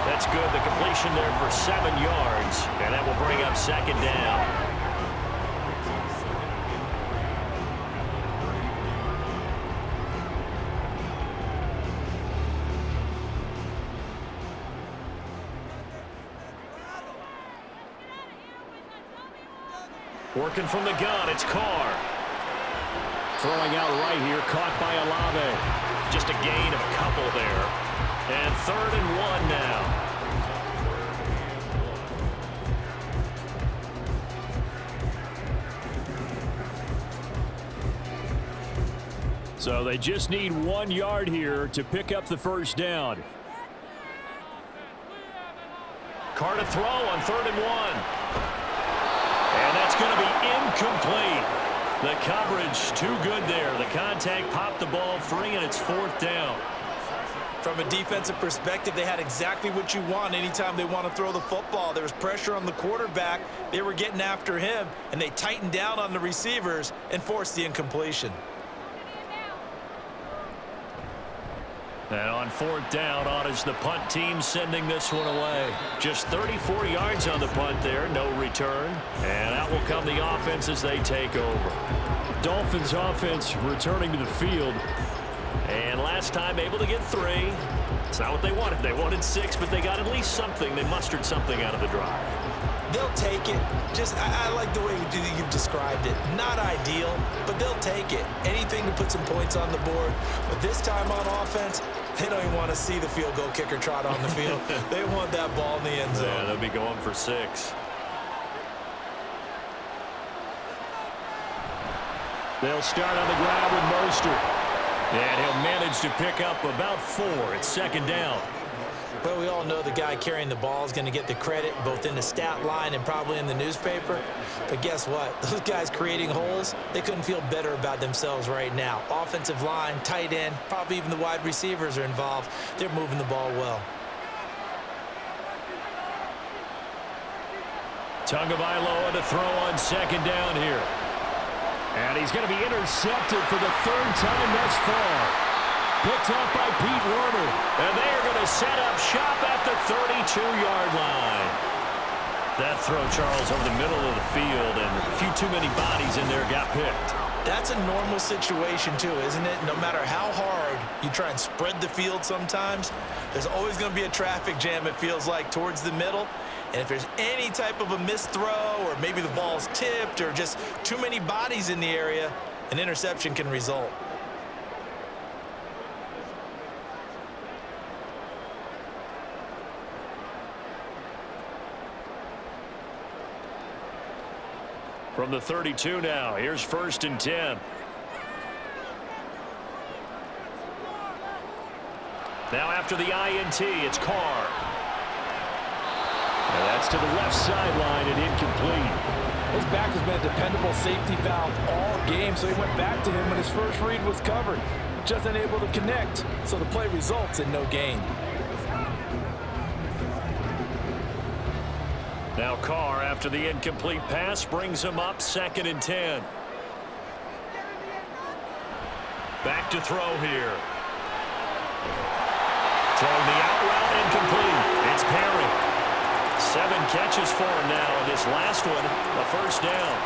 That's good. The completion there for 7 yards, and that will bring up 2nd down. Working from the gun, it's Carr. Throwing out right here, caught by Olave. Just a gain of a couple there. And 3rd and 1 now. So they just need 1 yard here to pick up the first down. Carr to throw on 3rd and 1. And that's going to be incomplete. The coverage too good there. The contact popped the ball free, and it's 4th down. From a defensive perspective, they had exactly what you want anytime they want to throw the football. There was pressure on the quarterback. They were getting after him, and they tightened down on the receivers and forced the incompletion. And on 4th down, on is the punt team sending this one away. Just 34 yards on the punt there, no return. And out will come the offense as they take over. Dolphins offense returning to the field. And last time able to get 3. It's not what they wanted. They wanted 6, but they got at least something. They mustered something out of the drive. They'll take it. I like the way you've described it. Not ideal, but they'll take it. Anything to put some points on the board. But this time on offense, they don't even want to see the field goal kicker trot on the field. They want that ball in the end zone. Yeah, they'll be going for 6. They'll start on the ground with Mostert. And he'll manage to pick up about 4. It's 2nd down. But we all know the guy carrying the ball is going to get the credit both in the stat line and probably in the newspaper. But guess what? Those guys creating holes, they couldn't feel better about themselves right now. Offensive line, tight end, probably even the wide receivers are involved. They're moving the ball well. Tagovaila to throw on 2nd down here. And he's going to be intercepted for the 3rd time thus far. Picked up by Pete Werner. And they are going to set up shop at the 32-yard line. That throw, Charles, over the middle of the field, and a few too many bodies in there got picked. That's a normal situation, too, isn't it? No matter how hard you try and spread the field sometimes, there's always going to be a traffic jam, it feels like, towards the middle. And if there's any type of a missed throw, or maybe the ball's tipped, or just too many bodies in the area, an interception can result. From the 32 now, here's 1st and 10. Now after the INT, it's Carr. And that's to the left sideline and incomplete. His back has been a dependable safety valve all game, so he went back to him when his first read was covered. Just unable to connect, so the play results in no gain. Now Carr, after the incomplete pass, brings him up 2nd and 10. Back to throw here. Throwing the out route, incomplete. It's Perry. 7 catches for him now, and this last one, a 1st down.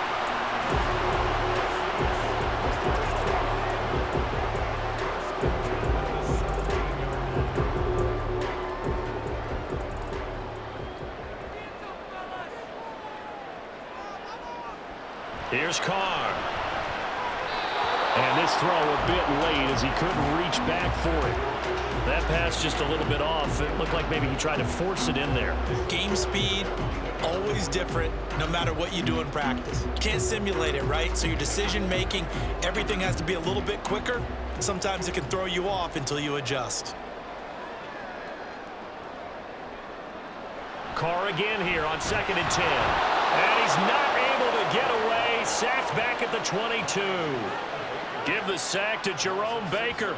Here's Carr. And this throw a bit late as he couldn't reach back for it. That pass just a little bit off. It looked like maybe he tried to force it in there. Game speed, always different, no matter what you do in practice. You can't simulate it, right? So your decision-making, everything has to be a little bit quicker. Sometimes it can throw you off until you adjust. Carr again here on 2nd and 10. And he's not able to get away. Sacked back at the 22. Give the sack to Jerome Baker.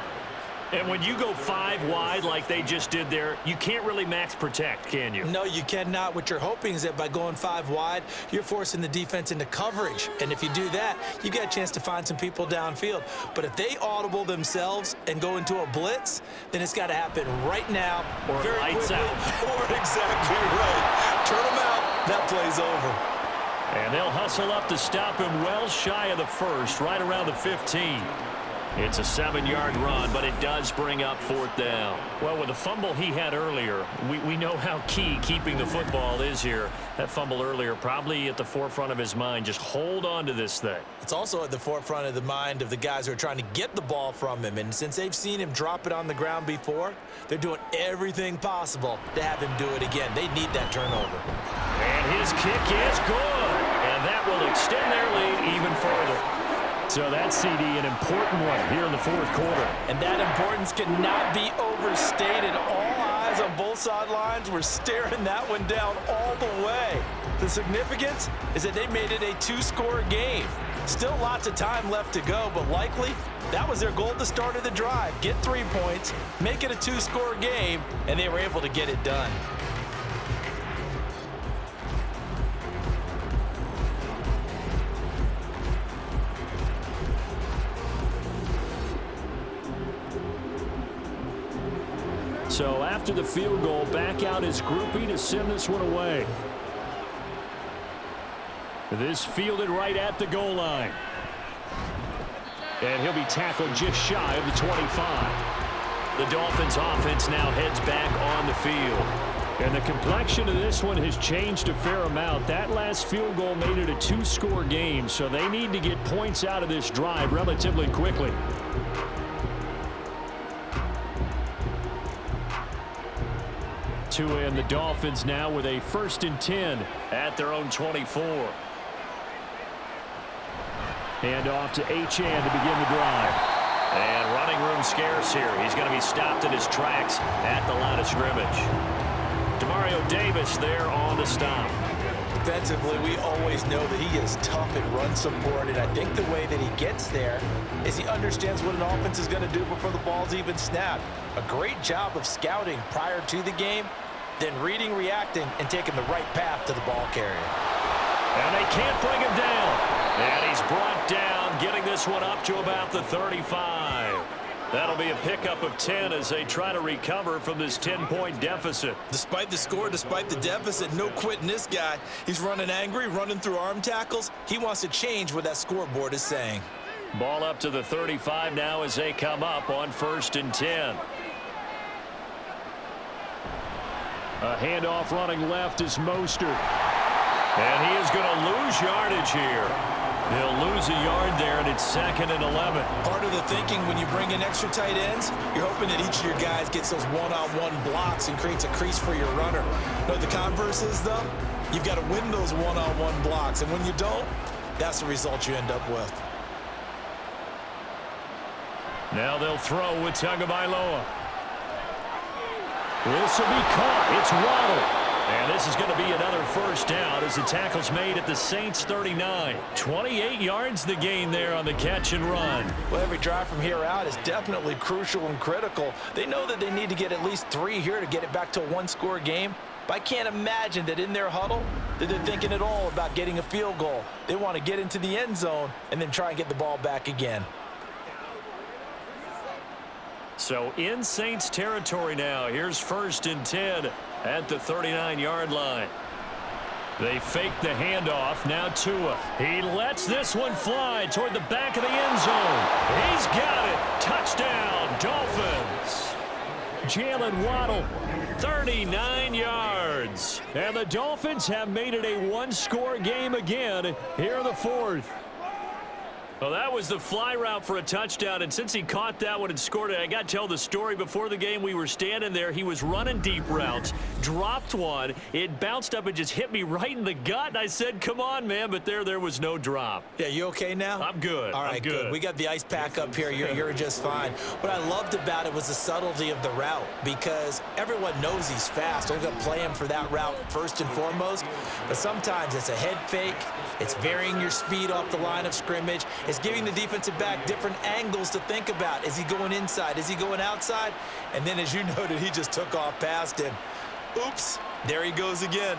And when you go 5 wide like they just did there, you can't really max protect, can you? No, you cannot. What you're hoping is that by going 5 wide, you're forcing the defense into coverage. And if you do that, you get a chance to find some people downfield. But if they audible themselves and go into a blitz, then it's got to happen right now. Or very lights quickly. out. Or exactly right. Turn them out. That play's over. And they'll hustle up to stop him well shy of the 1st, right around the 15. It's a 7-yard run, but it does bring up 4th down. Well, with the fumble he had earlier, we know how key keeping the football is here. That fumble earlier probably at the forefront of his mind. Just hold on to this thing. It's also at the forefront of the mind of the guys who are trying to get the ball from him. And since they've seen him drop it on the ground before, they're doing everything possible to have him do it again. They need that turnover. And his kick is good. And that will extend their lead even further. So that CD, an important one here in the 4th quarter. And that importance cannot be overstated. All eyes on both sidelines were staring that one down all the way. The significance is that they made it a 2-score game. Still lots of time left to go, but likely that was their goal at the start of the drive. Get 3 points, make it a 2-score game, and they were able to get it done. So after the field goal, back out his groupie to send this one away. This fielded right at the goal line. And he'll be tackled just shy of the 25. The Dolphins offense now heads back on the field. And the complexion of this one has changed a fair amount. That last field goal made it a 2-score game, so they need to get points out of this drive relatively quickly. And the Dolphins now with a 1st and 10 at their own 24. Hand off to Achane to begin the drive. And running room scarce here. He's going to be stopped in his tracks at the line of scrimmage. Demario Davis there on the stop. Defensively, we always know that he is tough in run support, and I think the way that he gets there is he understands what an offense is going to do before the ball's even snapped. A great job of scouting prior to the game, then reading, reacting, and taking the right path to the ball carrier. And they can't bring him down. And he's brought down, getting this one up to about the 35. That'll be a pickup of 10 as they try to recover from this 10-point deficit. Despite the score, despite the deficit, no quitting this guy. He's running angry, running through arm tackles. He wants to change what that scoreboard is saying. Ball up to the 35 now as they come up on 1st and 10. A handoff running left is Mostert. And he is going to lose yardage here. He'll lose a yard there, and it's 2nd and 11. Part of the thinking when you bring in extra tight ends, you're hoping that each of your guys gets those one-on-one blocks and creates a crease for your runner. But the converse is, though, you've got to win those one-on-one blocks. And when you don't, that's the result you end up with. Now they'll throw with Tagovaila. This will be caught. It's Waddle. And this is going to be another 1st down as the tackle's made at the Saints 39. 28 yards the gain there on the catch and run. Well, every drive from here out is definitely crucial and critical. They know that they need to get at least 3 here to get it back to a 1-score game. But I can't imagine that in their huddle that they're thinking at all about getting a field goal. They want to get into the end zone and then try and get the ball back again. So in Saints territory now. Here's 1st and 10 at the 39-yard line. They fake the handoff. Now Tua. He lets this one fly toward the back of the end zone. He's got it. Touchdown, Dolphins. Jalen Waddle, 39 yards. And the Dolphins have made it a 1-score game again here in the 4th. Well, that was the fly route for a touchdown, and since he caught that one and scored it, I got to tell the story. Before the game, we were standing there. He was running deep routes, dropped one. It bounced up and just hit me right in the gut, and I said, come on, man, but there was no drop. Yeah, you okay now? I'm good. All right, I'm good. We got the ice pack up here. You're just fine. What I loved about it was the subtlety of the route, because everyone knows he's fast. They're going to play him for that route first and foremost, but sometimes it's a head fake. It's varying your speed off the line of scrimmage. It's giving the defensive back different angles to think about. Is he going inside? Is he going outside? And then, as you noted, he just took off past him. Oops, there he goes again.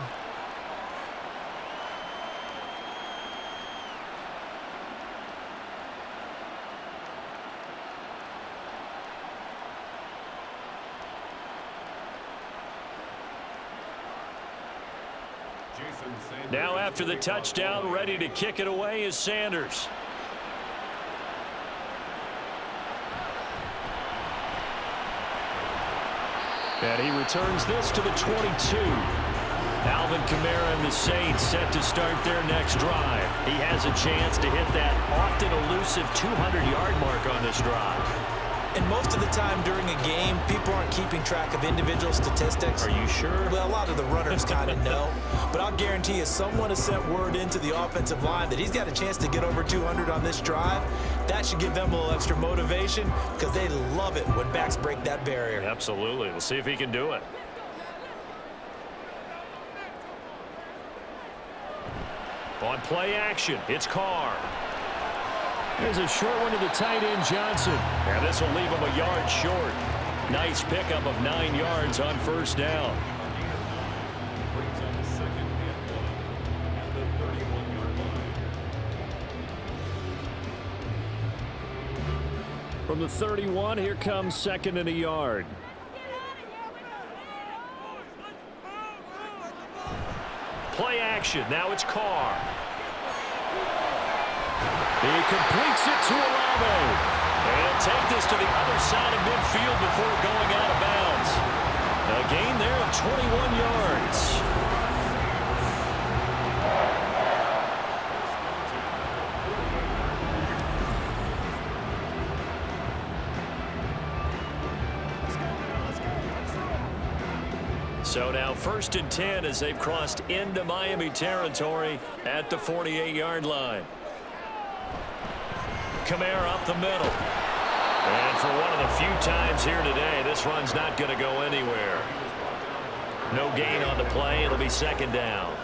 Now after the touchdown, ready to kick it away is Sanders. And he returns this to the 22. Alvin Kamara and the Saints set to start their next drive. He has a chance to hit that often elusive 200-yard mark on this drive. And most of the time during a game, people aren't keeping track of individual statistics. Are you sure? Well, a lot of the runners kind of know. But I'll guarantee you, someone has sent word into the offensive line that he's got a chance to get over 200 on this drive. That should give them a little extra motivation because they love it when backs break that barrier. Absolutely. We'll see if he can do it. On play action, it's Carr. There's a short one to the tight end, Johnson. And this will leave him a yard short. Nice pickup of 9 yards on first down. Brings up second and 1 at the 31-yard line. From the 31, here comes second and a yard. Play action. Now it's Carr. He completes it to Olave. And take this to the other side of midfield before going out of bounds. A gain there of 21 yards. So now 1st and 10 as they've crossed into Miami territory at the 48-yard line. Kamara up the middle. And for one of the few times here today, this run's not going to go anywhere. No gain on the play. It'll be second down.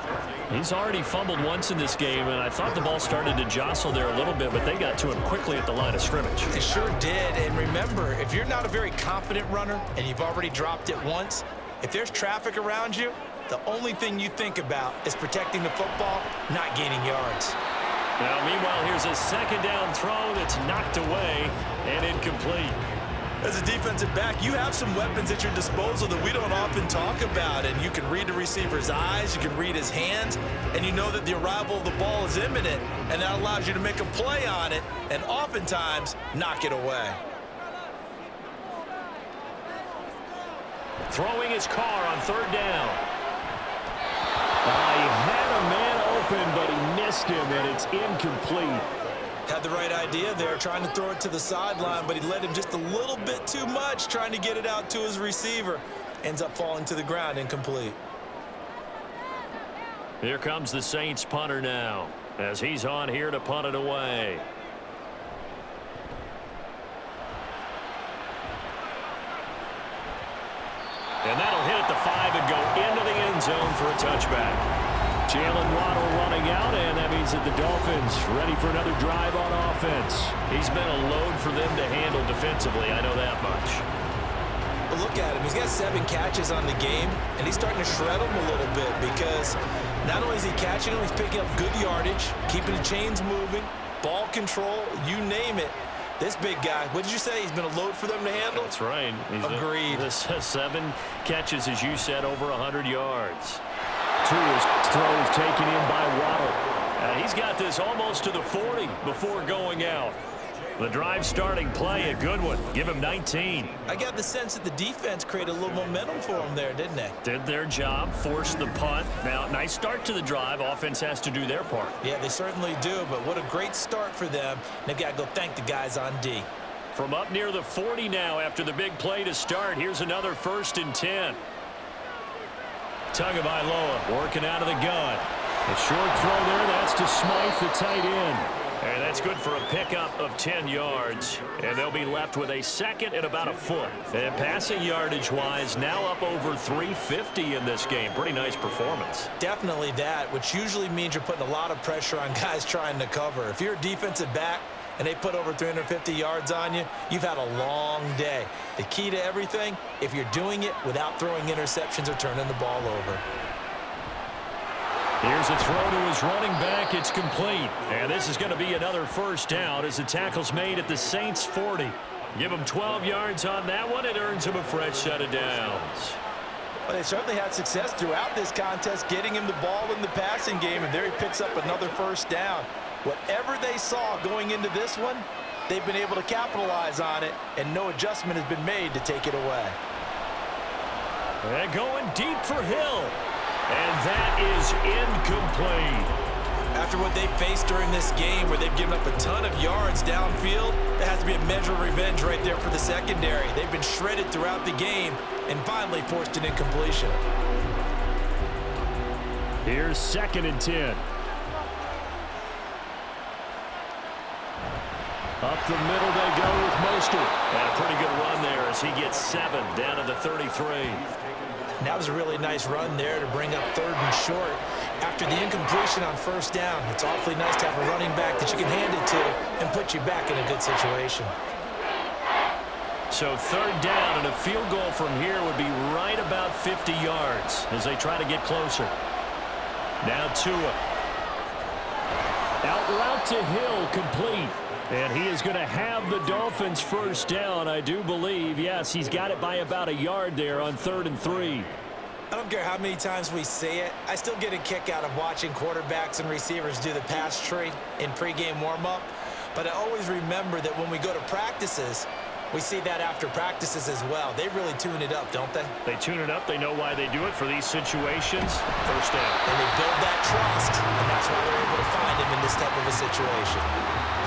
He's already fumbled once in this game, and I thought the ball started to jostle there a little bit, but they got to him quickly at the line of scrimmage. They sure did. And remember, if you're not a very confident runner and you've already dropped it once, if there's traffic around you, the only thing you think about is protecting the football, not gaining yards. Now, meanwhile, here's a second down throw that's knocked away and incomplete. As a defensive back, you have some weapons at your disposal that we don't often talk about. And you can read the receiver's eyes, you can read his hands, and you know that the arrival of the ball is imminent, and that allows you to make a play on it and oftentimes knock it away. Throwing his Carr on third down. He had a man open, but he missed him, and it's incomplete. Had the right idea there, trying to throw it to the sideline, but he led him just a little bit too much, trying to get it out to his receiver. Ends up falling to the ground, incomplete. Here comes the Saints punter now, as he's on here to punt it away. And that'll hit at the 5 and go into the end zone for a touchback. Jalen Waddle running out, and that means that the Dolphins ready for another drive on offense. He's been a load for them to handle defensively, I know that much. But look at him. He's got 7 catches on the game, and he's starting to shred them a little bit because not only is he catching them, he's picking up good yardage, keeping the chains moving, ball control, you name it. This big guy, what did you say? He's been a load for them to handle? That's right. Agreed. This 7 catches, as you said, over 100 yards. 2 throws taken in by Waddle. He's got this almost to the 40 before going out. The drive starting play, a good one. Give him 19. I got the sense that the defense created a little momentum for him there, didn't they? Did their job, forced the punt. Now, nice start to the drive. Offense has to do their part. Yeah, they certainly do, but what a great start for them. They've got to go thank the guys on D. From up near the 40 now after the big play to start, here's another 1st and 10. Tagovaila working out of the gun. A short throw there, that's to Smythe, the tight end. And that's good for a pickup of 10 yards. And they'll be left with a second and about a foot. And passing yardage-wise, now up over 350 in this game. Pretty nice performance. Definitely that, which usually means you're putting a lot of pressure on guys trying to cover. If you're a defensive back and they put over 350 yards on you, you've had a long day. The key to everything, if you're doing it without throwing interceptions or turning the ball over. Here's a throw to his running back. It's complete. And this is going to be another first down as the tackle's made at the Saints 40. Give him 12 yards on that one. It earns him a fresh set of downs. Well, they certainly had success throughout this contest, getting him the ball in the passing game, and there he picks up another first down. Whatever they saw going into this one, they've been able to capitalize on it, and no adjustment has been made to take it away. And going deep for Hill. And that is incomplete. After what they faced during this game where they've given up a ton of yards downfield, there has to be a measure of revenge right there for the secondary. They've been shredded throughout the game and finally forced an incompletion. Here's 2nd and 10. Up the middle they go with Mostert. And a pretty good run there as he gets 7 down to the 33. That was a really nice run there to bring up 3rd and short. After the incompletion on 1st down, it's awfully nice to have a running back that you can hand it to and put you back in a good situation. So 3rd down and a field goal from here would be right about 50 yards as they try to get closer. Now Tua. Out route to Hill, complete. And he is going to have the Dolphins 1st down, I do believe. Yes, he's got it by about a yard there on 3rd and 3. I don't care how many times we say it. I still get a kick out of watching quarterbacks and receivers do the pass tree in pregame warm-up. But I always remember that when we go to practices, we see that after practices as well. They really tune it up, don't they? They tune it up. They know why they do it for these situations. 1st down. And they build that trust, and that's why they're able to find him in this type of a situation.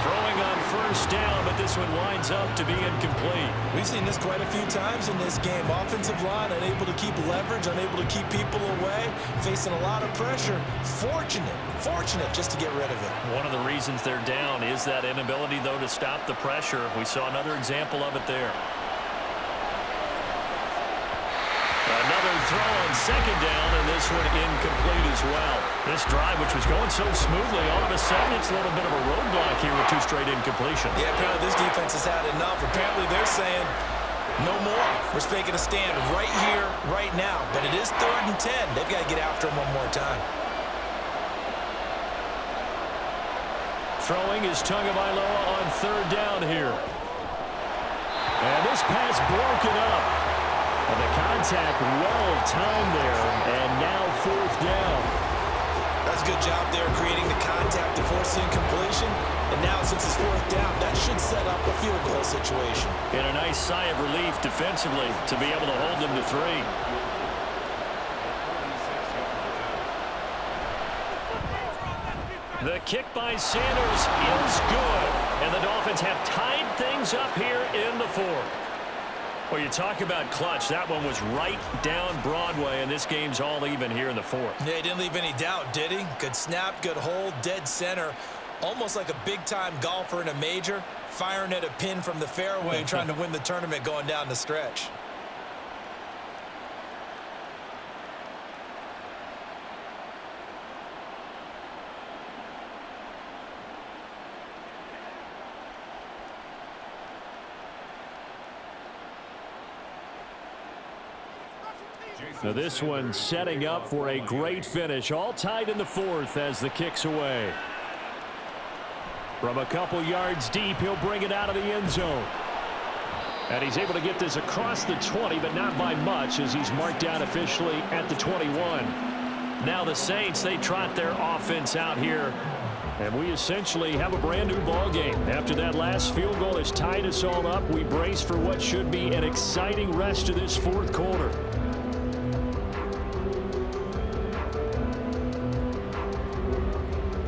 Throwing on 1st down, but this one winds up to be incomplete. We've seen this quite a few times in this game. Offensive line unable to keep leverage, unable to keep people away, facing a lot of pressure. Fortunate just to get rid of it. One of the reasons they're down is that inability, though, to stop the pressure. We saw another example of it there. Another throw on 2nd down, and this one incomplete as well. This drive, which was going so smoothly, all of a sudden it's a little bit of a roadblock here with 2 straight incompletions. Yeah, apparently this defense has had enough. Apparently they're saying, no more. We're making a stand right here, right now. But it is 3rd and 10. They've got to get after him one more time. Throwing is Tagovaila on 3rd down here. And this pass broken up. And the contact well timed there, and now 4th down. That's a good job there creating the contact to force the incompletion. And now since it's 4th down, that should set up a field goal situation. And a nice sigh of relief defensively to be able to hold them to 3. The kick by Sanders is good. And the Dolphins have tied things up here in the 4th. Well, you talk about clutch. That one was right down Broadway, and this game's all even here in the 4th. Yeah, he didn't leave any doubt, did he? Good snap, good hold, dead center. Almost like a big-time golfer in a major, firing at a pin from the fairway and trying to win the tournament going down the stretch. Now this one setting up for a great finish. All tied in the 4th as the kick's away. From a couple yards deep, he'll bring it out of the end zone. And he's able to get this across the 20, but not by much as he's marked down officially at the 21. Now the Saints, they trot their offense out here. And we essentially have a brand new ball game. After that last field goal has tied us all up, we brace for what should be an exciting rest of this 4th quarter.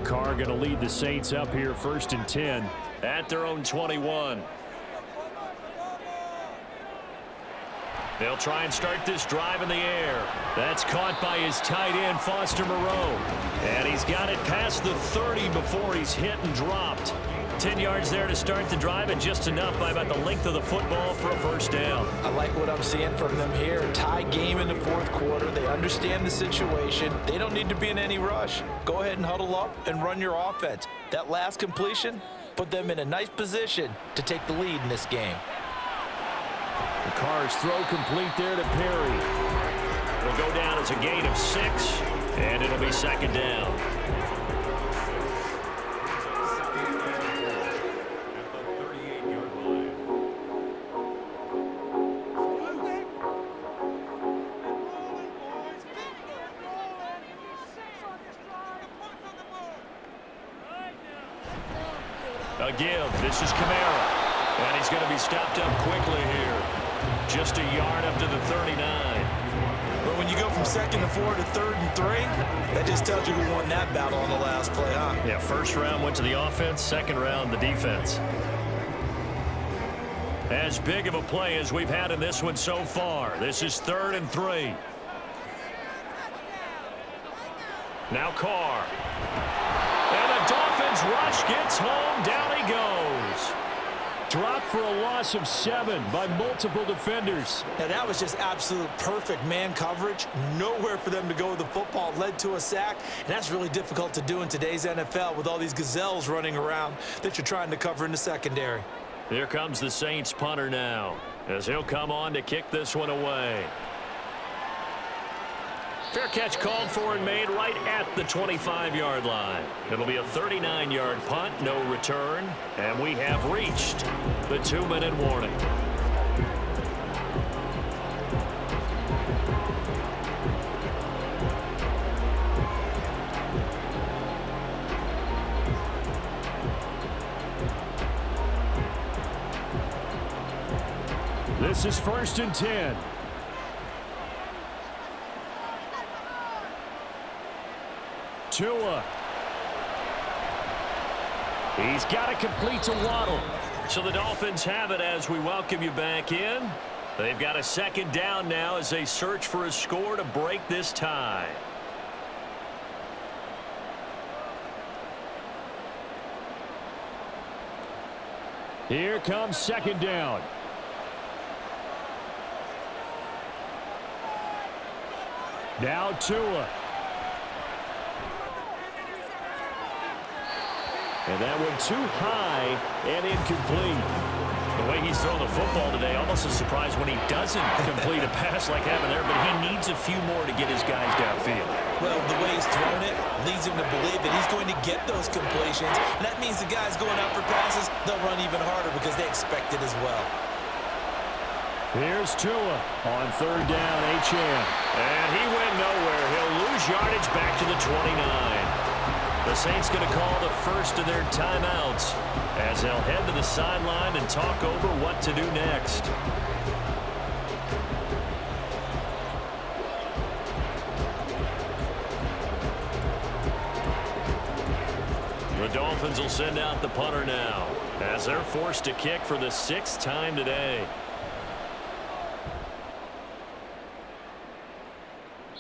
Carr going to lead the Saints up here 1st and 10 at their own 21. They'll try and start this drive in the air. That's caught by his tight end, Foster Moreau. And he's got it past the 30 before he's hit and dropped. 10 yards there to start the drive, and just enough by about the length of the football for a 1st down. I like what I'm seeing from them here. Tie game in the 4th quarter. They understand the situation. They don't need to be in any rush. Go ahead and huddle up and run your offense. That last completion put them in a nice position to take the lead in this game. The Carr's throw complete there to Perry. It'll go down as a gain of 6, and it'll be 2nd down. A give. This is Kamara. And he's going to be stopped up quickly here. Just a yard up to the 39. you go from 2nd and 4 to 3rd and 3, that just tells you who won that battle on the last play, huh? Yeah, first round went to the offense, second round the defense. As big of a play as we've had in this one so far. This is 3rd and 3. Now Carr. And the Dolphins rush gets home. Down he goes. Dropped for a loss of 7 by multiple defenders. Now that was just absolute perfect man coverage. Nowhere for them to go with the football. Led to a sack. And that's really difficult to do in today's NFL with all these gazelles running around that you're trying to cover in the secondary. Here comes the Saints punter now, as he'll come on to kick this one away. Fair catch called for and made right at the 25-yard line. It'll be a 39-yard punt, no return, and we have reached the 2-minute warning. This is 1st and 10. Tua. He's got to complete to Waddle. So the Dolphins have it as we welcome you back in. They've got a 2nd down now as they search for a score to break this tie. Here comes 2nd down. Now Tua. And that one too high and incomplete. The way he's throwing the football today, almost a surprise when he doesn't complete a pass like having there, but he needs a few more to get his guys downfield. Well, the way he's thrown it leads him to believe that he's going to get those completions. And that means the guys going out for passes, they'll run even harder because they expect it as well. Here's Tua on 3rd down, HM. And he went nowhere. He'll lose yardage back to the 29. The Saints going to call the first of their timeouts as they'll head to the sideline and talk over what to do next. The Dolphins will send out the punter now as they're forced to kick for the 6th time today.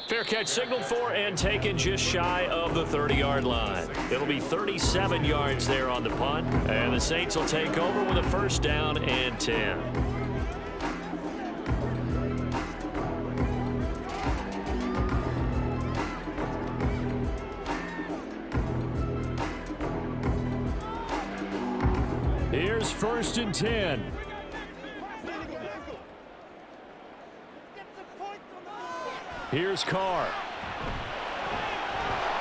Fair catch signaled for and taken just shy of the 30-yard line. It'll be 37 yards there on the punt, and the Saints will take over with a 1st down and 10. Here's 1st and 10. Here's Carr.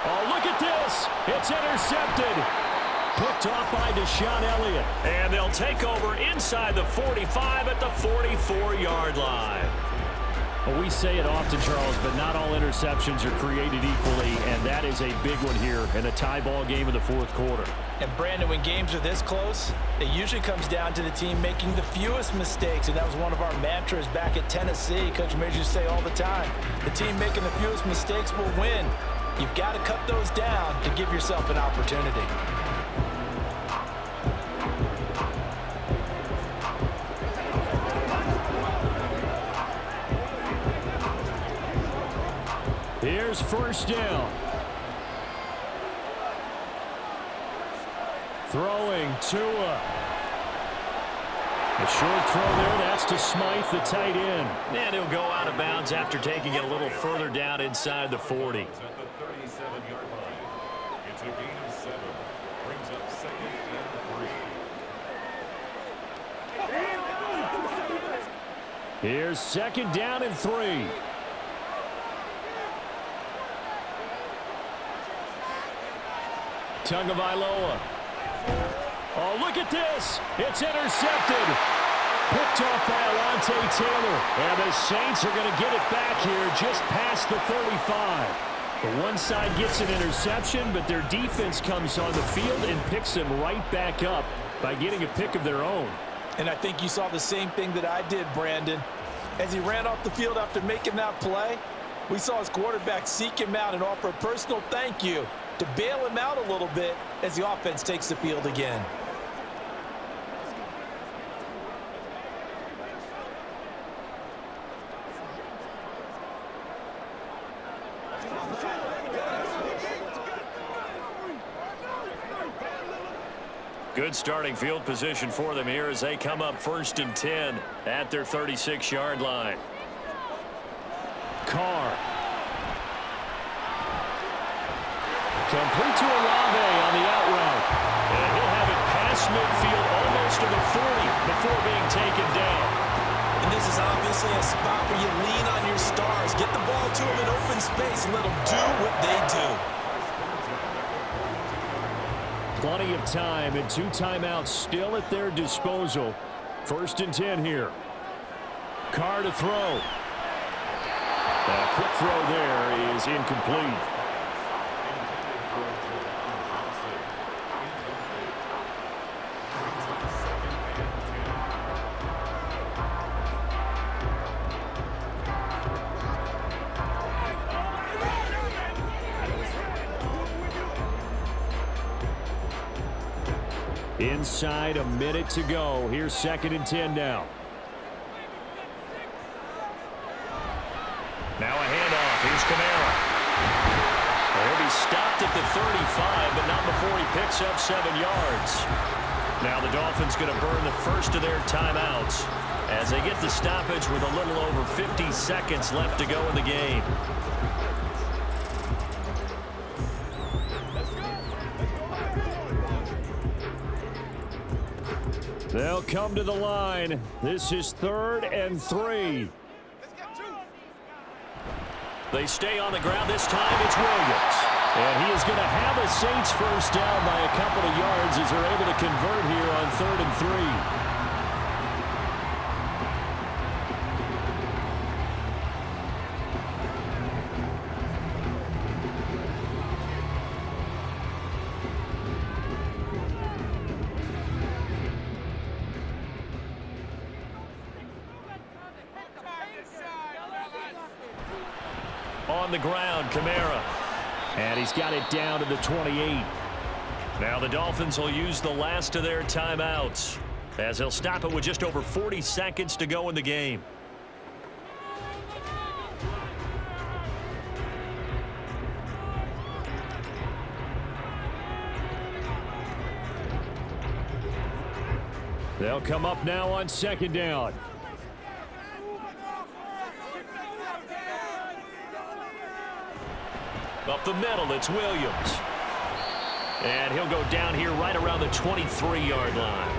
Oh, look at this. It's intercepted. Picked off by Deshaun Elliott. And they'll take over inside the 45 at the 44-yard line. Well, we say it often, Charles, but not all interceptions are created equally, and that is a big one here in a tie ball game in the 4th quarter. And, Brandon, when games are this close, it usually comes down to the team making the fewest mistakes, and that was one of our mantras back at Tennessee. Coach Major used to say all the time, the team making the fewest mistakes will win. You've got to cut those down to give yourself an opportunity. Here's 1st down. Throwing Tua. A short throw there. That's to Smythe, the tight end. And he'll go out of bounds after taking it a little further down inside the 40. At the 37-yard line. It's a gain of 7. Brings up 2nd and 3. Here's 2nd down and 3. Tagovaila. Oh, look at this. It's intercepted. Picked off by Alontae Taylor. And the Saints are going to get it back here just past the 35. The one side gets an interception, but their defense comes on the field and picks them right back up by getting a pick of their own. And I think you saw the same thing that I did, Brandon. As he ran off the field after making that play, We saw his quarterback seek him out and offer a personal thank you to bail him out a little bit as the offense takes the field again. Good starting field position for them here as they come up 1st and 10 at their 36-yard line. Carr. Complete to Olave on the out route. And he'll have it past midfield almost to the 40 before being taken down. And this is obviously a spot where you lean on your stars. Get the ball to them in open space and let them do what they do. Plenty of time and 2 timeouts still at their disposal. 1st and 10 here. Carr to throw. A quick throw there is incomplete. Inside a minute to go. Here's 2nd and 10 now. Now a handoff. Here's Camara. He'll be stopped at the 35, but not before he picks up 7 yards. Now the Dolphins going to burn the first of their timeouts as they get the stoppage with a little over 50 seconds left to go in the game. They'll come to the line. This is 3rd and 3. They stay on the ground. This time it's Williams. And he is going to have a Saints first down by a couple of yards as they're able to convert here on 3rd and 3. On the ground, Camara. And he's got it down to the 28. Now the Dolphins will use the last of their timeouts as they'll stop it with just over 40 seconds to go in the game. They'll come up now on 2nd down. Up the middle, it's Williams. And he'll go down here right around the 23-yard line.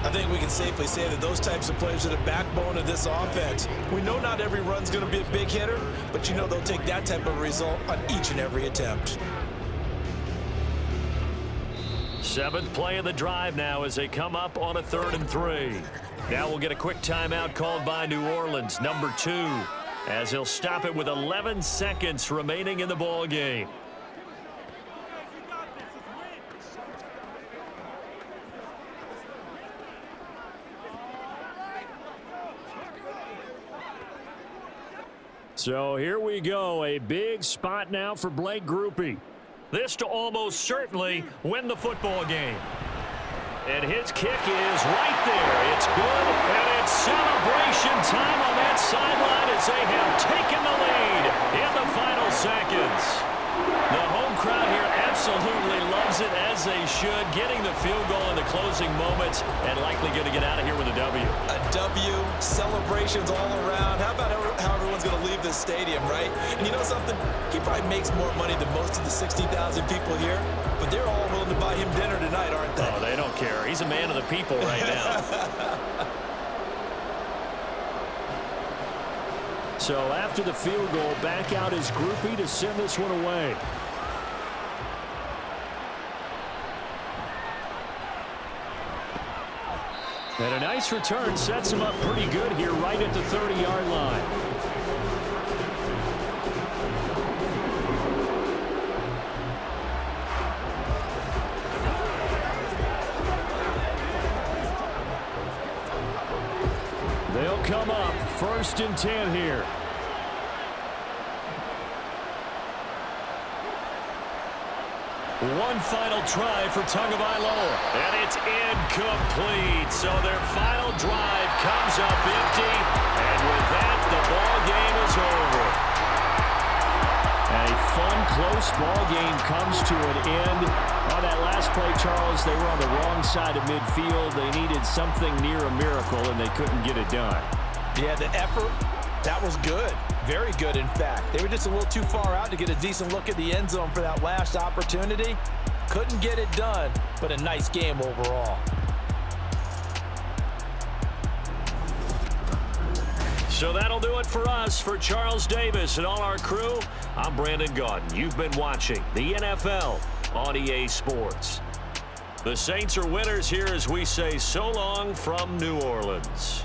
I think we can safely say that those types of players are the backbone of this offense. We know not every run's going to be a big hitter, but you know they'll take that type of result on each and every attempt. 7th play of the drive now as they come up on a 3rd and 3. Now we'll get a quick timeout called by New Orleans, number 2. As he'll stop it with 11 seconds remaining in the ball game. So here we go. A big spot now for Blake Grupe. This to almost certainly win the football game. And his kick is right there. It's good, and it's celebration time on that sideline as they have taken the lead in the final seconds. The home crowd here absolutely loves it, as they should, getting the field goal in the closing moments and likely going to get out of here with a W. A W, celebrations all around. How about how everyone's going to leave this stadium, right? And you know something? He probably makes more money than most of the 60,000 people here, but they're all willing to buy him dinner tonight, aren't they? Oh, they don't care. He's a man of the people right now. So after the field goal, back out is Grupe to send this one away. And a nice return sets him up pretty good here right at the 30-yard line. They'll come up 1st and 10 here. One final try for Tagovaila. And it's incomplete. So their final drive comes up empty. And with that, the ball game is over. A fun, close ball game comes to an end. On that last play, Charles, they were on the wrong side of midfield. They needed something near a miracle, and they couldn't get it done. Yeah, the effort, that was good. Very good, in fact. They were just a little too far out to get a decent look at the end zone for that last opportunity. Couldn't get it done, but a nice game overall. So that'll do it for us. For Charles Davis and all our crew, I'm Brandon Gaudin. You've been watching the NFL on EA Sports. The Saints are winners here as we say so long from New Orleans.